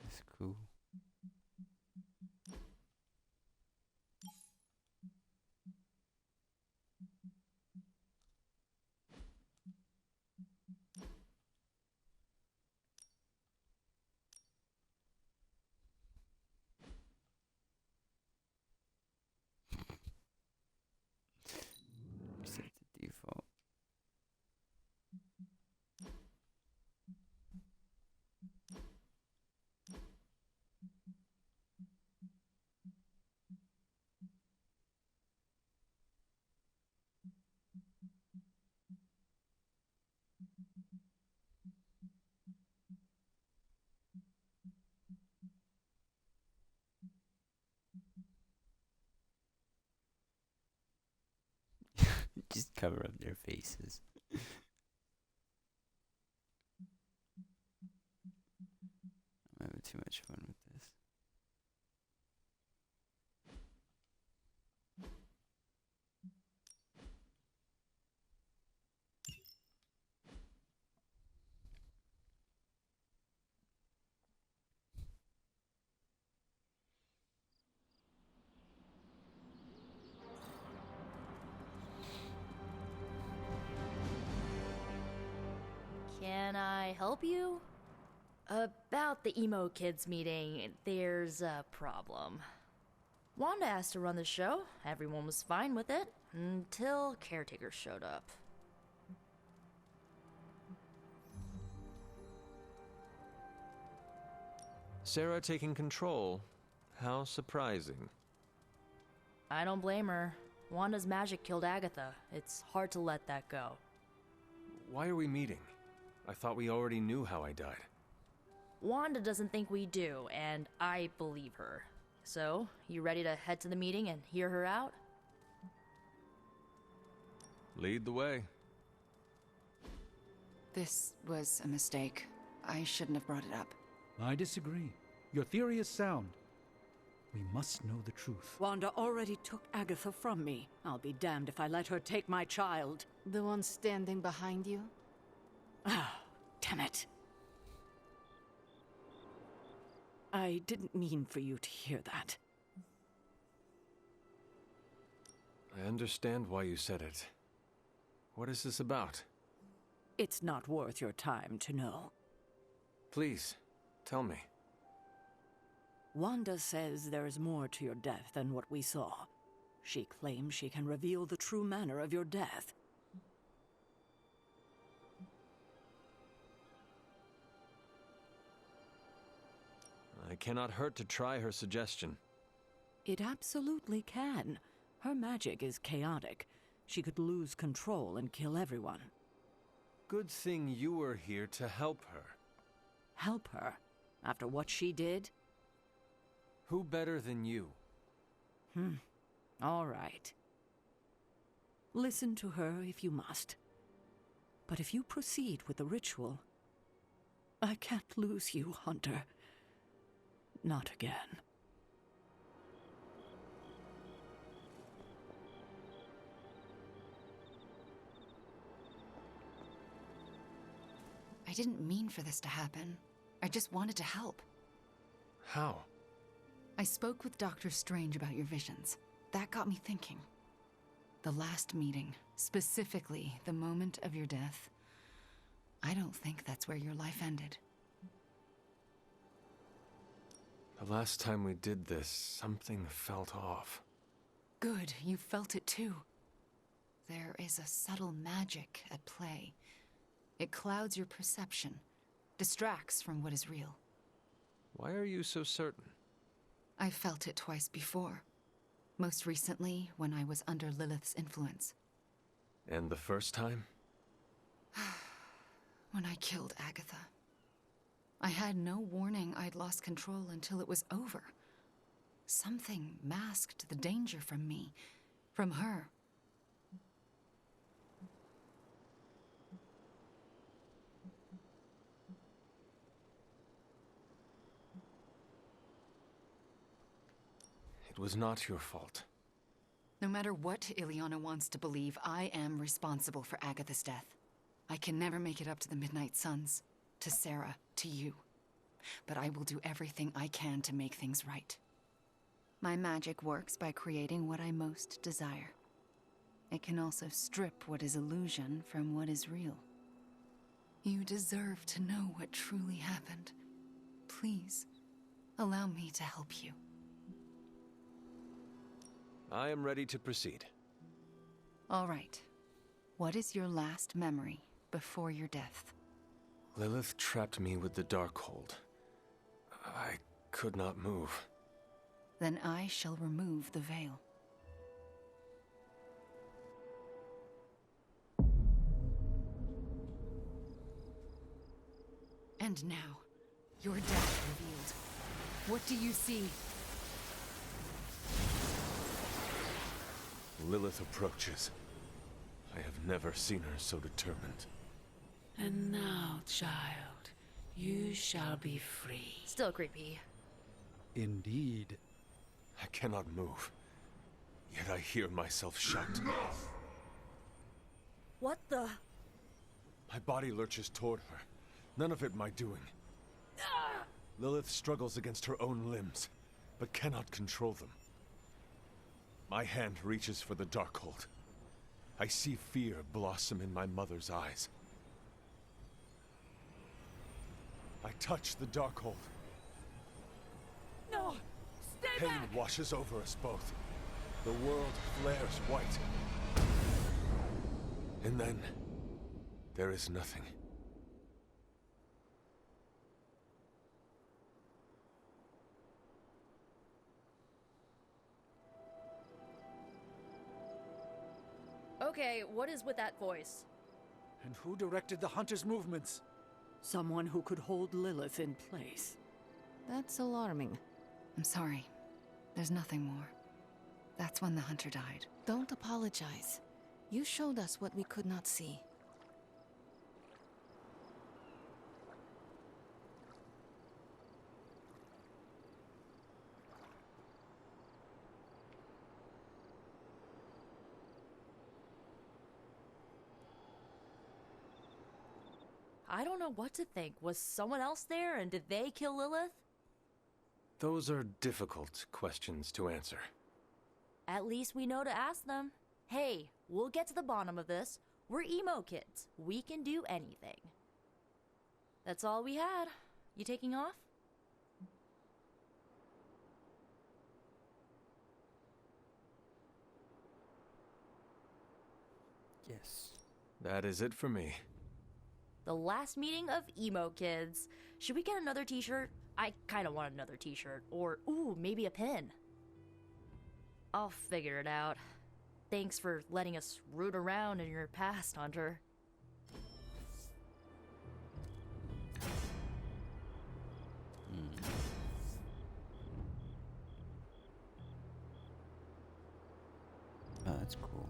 That's cool. Set the default. Just cover up their faces. I'm having too much fun with this. help you? About the emo kids meeting, there's a problem. Wanda asked to run the show. Everyone was fine with it until caretakers showed up. Sarah taking control. How surprising. I don't blame her. Wanda's magic killed Agatha. It's hard to let that go. Why are we meeting? I thought we already knew how I died. Wanda doesn't think we do, and I believe her. So, you ready to head to the meeting and hear her out? Lead the way. This was a mistake. I shouldn't have brought it up. I disagree. Your theory is sound. We must know the truth. Wanda already took Agatha from me. I'll be damned if I let her take my child. The one standing behind you? Ah, damn it. I didn't mean for you to hear that. I understand why you said it. What is this about? It's not worth your time to know. Please, tell me. Wanda says there is more to your death than what we saw. She claims she can reveal the true manner of your death. I cannot hurt to try her suggestion. It absolutely can. Her magic is chaotic. She could lose control and kill everyone. Good thing you were here to help her. Help her? After what she did? Who better than you? All right. Listen to her if you must. But if you proceed with the ritual, I can't lose you, Hunter. Not again. I didn't mean for this to happen. I just wanted to help. How? I spoke with Dr. Strange about your visions. That got me thinking. The last meeting, specifically the moment of your death, I don't think that's where your life ended. The last time we did this, something felt off. Good, you felt it too. There is a subtle magic at play. It clouds your perception, distracts from what is real. Why are you so certain? I felt it twice before. Most recently, when I was under Lilith's influence. And the first time? When I killed Agatha. I had no warning I'd lost control until it was over. Something masked the danger from me, from her. It was not your fault. No matter what Ileana wants to believe, I am responsible for Agatha's death. I can never make it up to the Midnight Suns, to Sarah, to you. But I will do everything I can to make things right. My magic works by creating what I most desire. It can also strip what is illusion from what is real. You deserve to know what truly happened. Please, allow me to help you. I am ready to proceed. All right. What is your last memory before your death? Lilith trapped me with the Darkhold. I could not move. Then I shall remove the veil. And now, your death revealed. What do you see? Lilith approaches. I have never seen her so determined. And now, child, you shall be free. Still creepy. Indeed. I cannot move. Yet I hear myself shout. Enough! What the? My body lurches toward her. None of it my doing. Lilith struggles against her own limbs, but cannot control them. My hand reaches for the Darkhold. I see fear blossom in my mother's eyes. I touch the Darkhold. No! Stay Pain back! washes over us both. The world flares white. And then, there is nothing. Okay, what is with that voice? And who directed the Hunter's movements? Someone who could hold Lilith in place. That's alarming. I'm sorry. There's nothing more. That's when the Hunter died. Don't apologize. You showed us what we could not see. I don't know what to think. Was someone else there and did they kill Lilith? Those are difficult questions to answer. At least we know to ask them. Hey, we'll get to the bottom of this. We're emo kids. We can do anything. That's all we had. You taking off? Yes. That is it for me. The last meeting of emo kids. Should we get another t-shirt? I kind of want another t-shirt. Or, ooh, maybe a pin. I'll figure it out. Thanks for letting us root around in your past, Hunter. Oh, that's cool.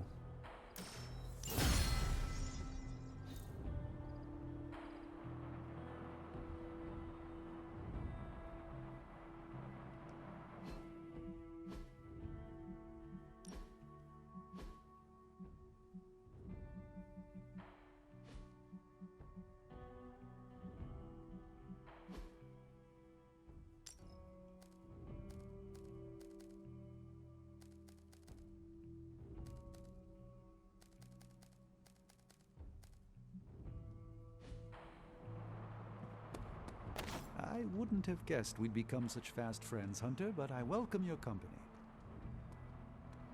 I wouldn't have guessed we'd become such fast friends, Hunter, but I welcome your company.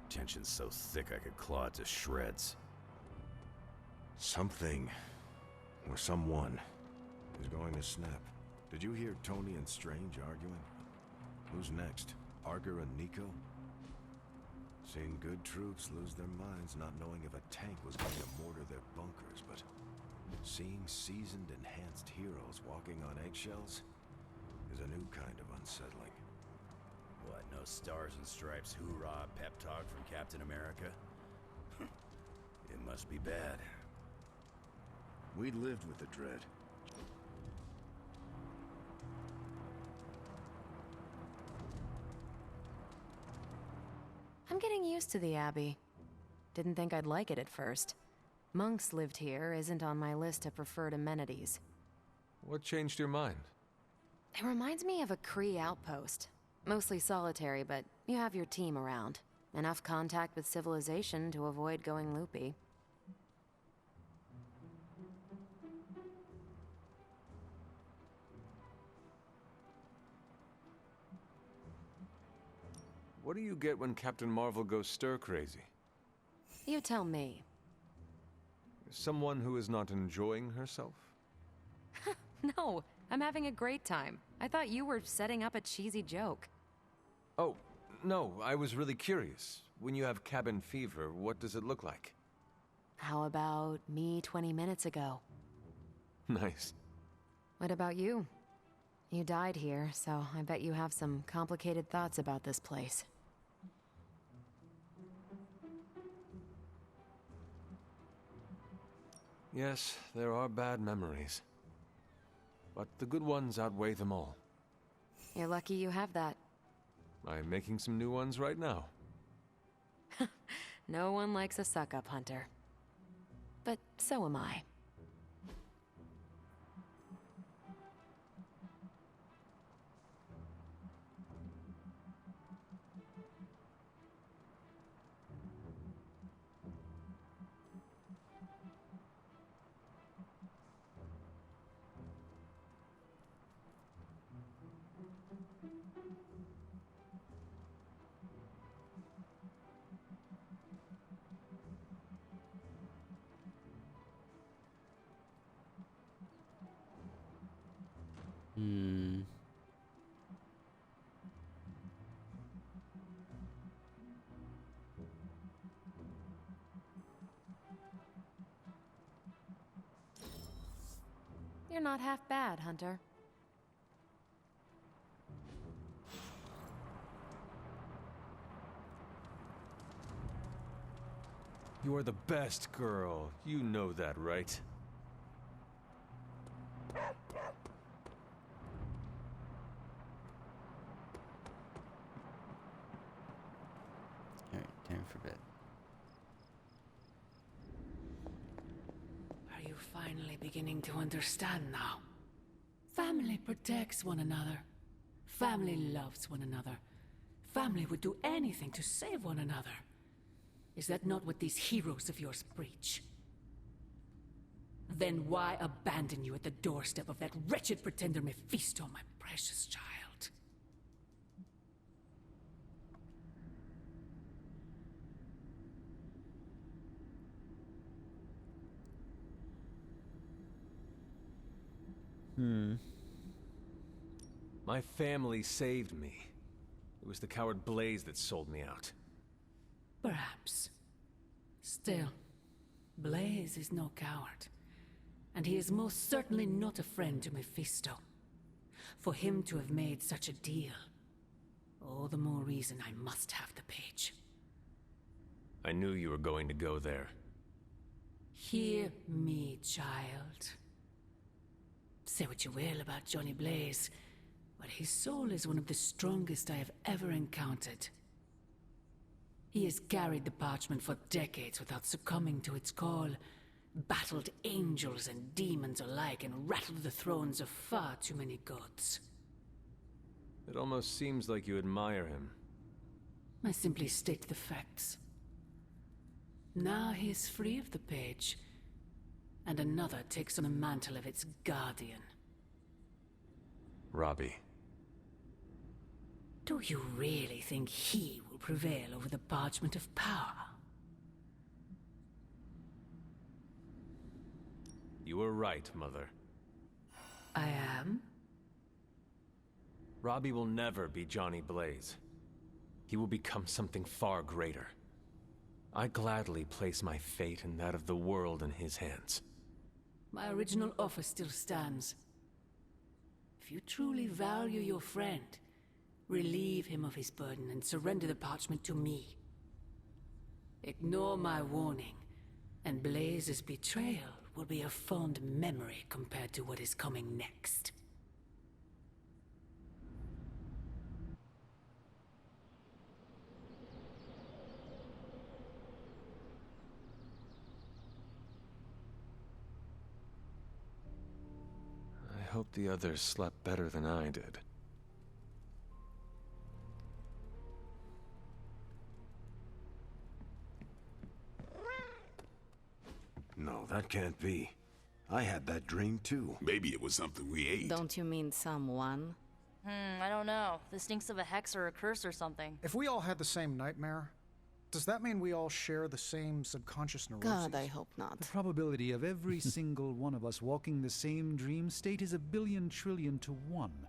Tension's so thick I could claw it to shreds. Something, or someone, is going to snap. Did you hear Tony and Strange arguing? Who's next? Arger and Nico? Seen good troops lose their minds not knowing if a tank was going to mortar their bunkers, but seeing seasoned, enhanced heroes walking on eggshells is a new kind of unsettling. What, no stars and stripes hoorah pep talk from Captain America? It must be bad. We lived with the dread. I'm getting used to the Abbey. Didn't think I'd like it at first. Monks lived here isn't on my list of preferred amenities. What changed your mind? It reminds me of a Kree outpost. Mostly solitary, but you have your team around. Enough contact with civilization to avoid going loopy. What do you get when Captain Marvel goes stir-crazy? You tell me. Someone who is not enjoying herself? No, I'm having a great time. I thought you were setting up a cheesy joke. Oh, no, I was really curious. When you have cabin fever, what does it look like? How about me 20 minutes ago? Nice. What about you? You died here, so I bet you have some complicated thoughts about this place. Yes, there are bad memories. But the good ones outweigh them all. You're lucky you have that. I'm making some new ones right now. No one likes a suck-up, Hunter. But so am I. You're not half bad, Hunter. You are the best girl. You know that, right? Alright, time for bed. Are you finally beginning to understand now? Family protects one another. Family loves one another. Family would do anything to save one another. Is that not what these heroes of yours preach? Then why abandon you at the doorstep of that wretched pretender Mephisto, my precious child? My family saved me. It was the coward Blaze that sold me out. Perhaps. Still, Blaze is no coward. And he is most certainly not a friend to Mephisto. For him to have made such a deal, all the more reason I must have the page. I knew you were going to go there. Hear me, child. Say what you will about Johnny Blaze, but his soul is one of the strongest I have ever encountered. He has carried the parchment for decades without succumbing to its call, battled angels and demons alike, and rattled the thrones of far too many gods. It almost seems like you admire him. I simply state the facts. Now he is free of the page, and another takes on the mantle of its guardian. Robbie. Do you really think he will prevail over the Parchment of Power? You were right, Mother. I am? Robbie will never be Johnny Blaze. He will become something far greater. I gladly place my fate and that of the world in his hands. My original offer still stands. If you truly value your friend, relieve him of his burden and surrender the parchment to me. Ignore my warning, and Blaze's betrayal will be a fond memory compared to what is coming next. I hope the others slept better than I did. No, that can't be. I had that dream too. Maybe it was something we ate. Don't you mean someone? I don't know. This stinks of a hex or a curse or something. If we all had the same nightmare, does that mean we all share the same subconscious neuroses? God, I hope not. The probability of every single one of us walking the same dream state is 1,000,000,000,000,000 to 1.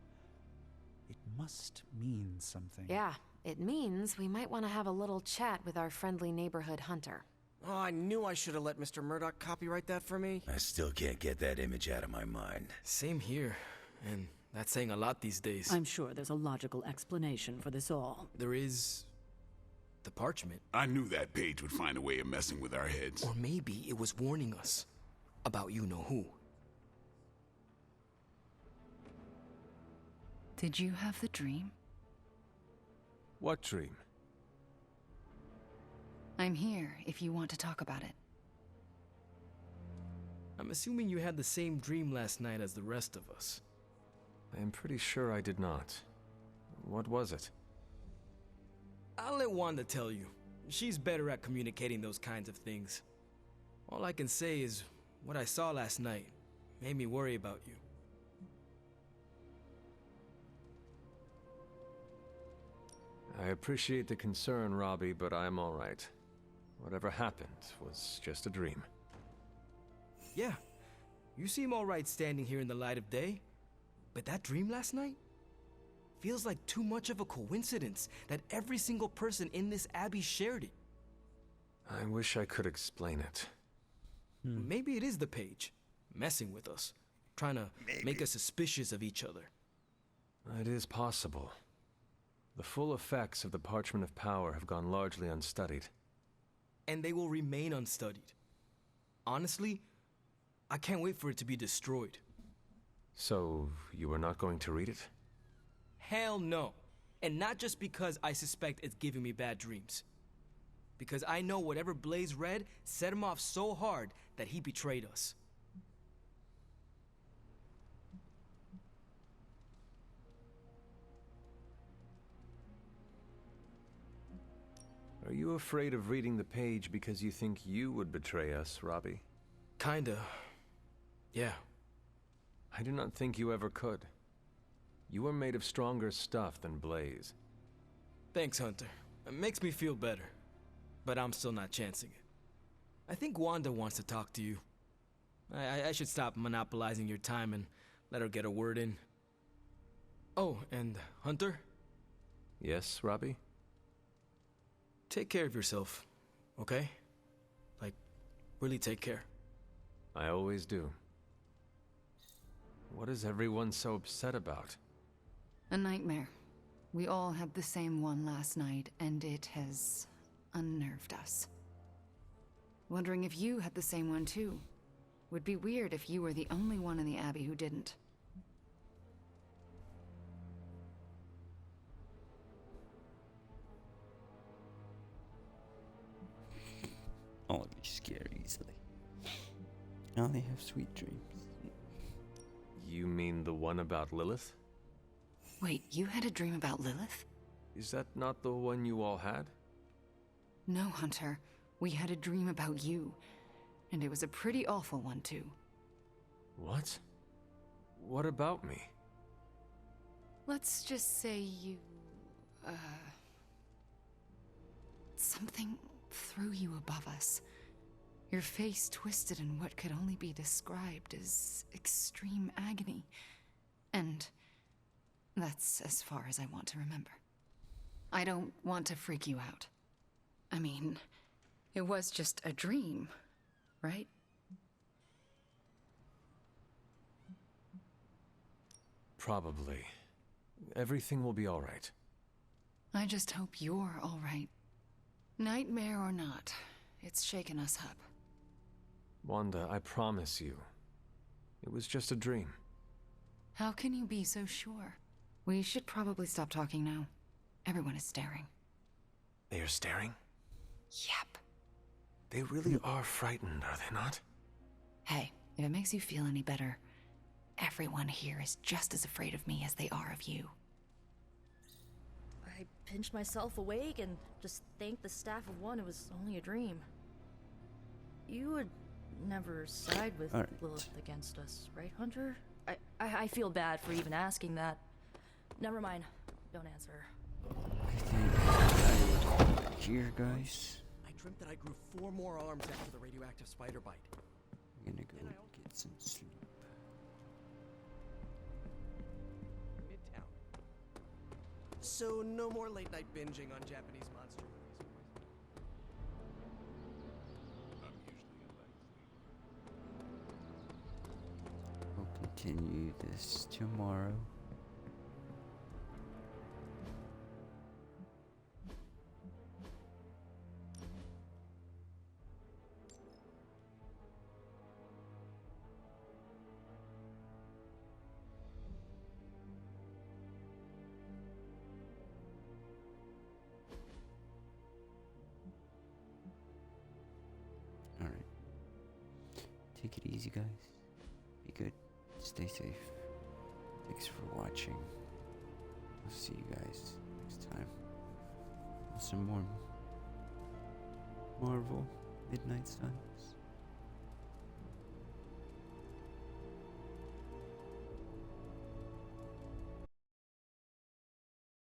It must mean something. Yeah, it means we might want to have a little chat with our friendly neighborhood hunter. Oh, I knew I should have let Mr. Murdoch copyright that for me. I still can't get that image out of my mind. Same here, and that's saying a lot these days. I'm sure there's a logical explanation for this all. There is... the parchment. I knew that page would find a way of messing with our heads. Or maybe it was warning us about you-know-who. Did you have the dream? What dream? I'm here if you want to talk about it. I'm assuming you had the same dream last night as the rest of us. I am pretty sure I did not. What was it? I'll let Wanda tell you. She's better at communicating those kinds of things. All I can say is, what I saw last night made me worry about you. I appreciate the concern, Robbie, but I'm all right. Whatever happened was just a dream. Yeah, you seem all right standing here in the light of day. But that dream last night feels like too much of a coincidence that every single person in this abbey shared it. I wish I could explain it. Maybe it is the page, messing with us, trying to make us suspicious of each other. It is possible. The full effects of the Parchment of Power have gone largely unstudied. And they will remain unstudied. Honestly, I can't wait for it to be destroyed. So, you are not going to read it? Hell no. And not just because I suspect it's giving me bad dreams. Because I know whatever Blaze read set him off so hard that he betrayed us. Are you afraid of reading the page because you think you would betray us, Robbie? Kinda. Yeah. I do not think you ever could. You are made of stronger stuff than Blaze. Thanks, Hunter. It makes me feel better. But I'm still not chancing it. I think Wanda wants to talk to you. I should stop monopolizing your time and let her get a word in. Oh, and Hunter? Yes, Robbie? Take care of yourself, okay? Like, really take care. I always do. What is everyone so upset about? A nightmare. We all had the same one last night, and it has unnerved us. Wondering if you had the same one too. Would be weird if you were the only one in the Abbey who didn't. I'll be scared easily. I only have sweet dreams. You mean the one about Lilith? Wait, you had a dream about Lilith? Is that not the one you all had? No, Hunter. We had a dream about you. And it was a pretty awful one, too. What? What about me? Let's just say you... something threw you above us. Your face twisted in what could only be described as extreme agony. And that's as far as I want to remember. I don't want to freak you out. I mean, it was just a dream, right? Probably. Everything will be all right. I just hope you're all right. Nightmare or not, it's shaken us up. Wanda, I promise you. It was just a dream. How can you be so sure? We should probably stop talking now. Everyone is staring. They are staring? Yep. They really are frightened, are they not? Hey, if it makes you feel any better, everyone here is just as afraid of me as they are of you. I pinched myself awake and just thanked the staff of one it was only a dream. You would never side with Lilith against us, right, Hunter? I feel bad for even asking that. Never mind. Don't answer. Here, guys. I dreamt that I grew 4 more arms after the radioactive spider bite. I'm gonna go get some sleep. Midtown. So no more late night binging on Japanese monster movies. We'll continue this tomorrow. Alright. Take it easy, guys. Be good. Stay safe. Thanks for watching. I'll see you guys next time. With some more Marvel Midnight Suns.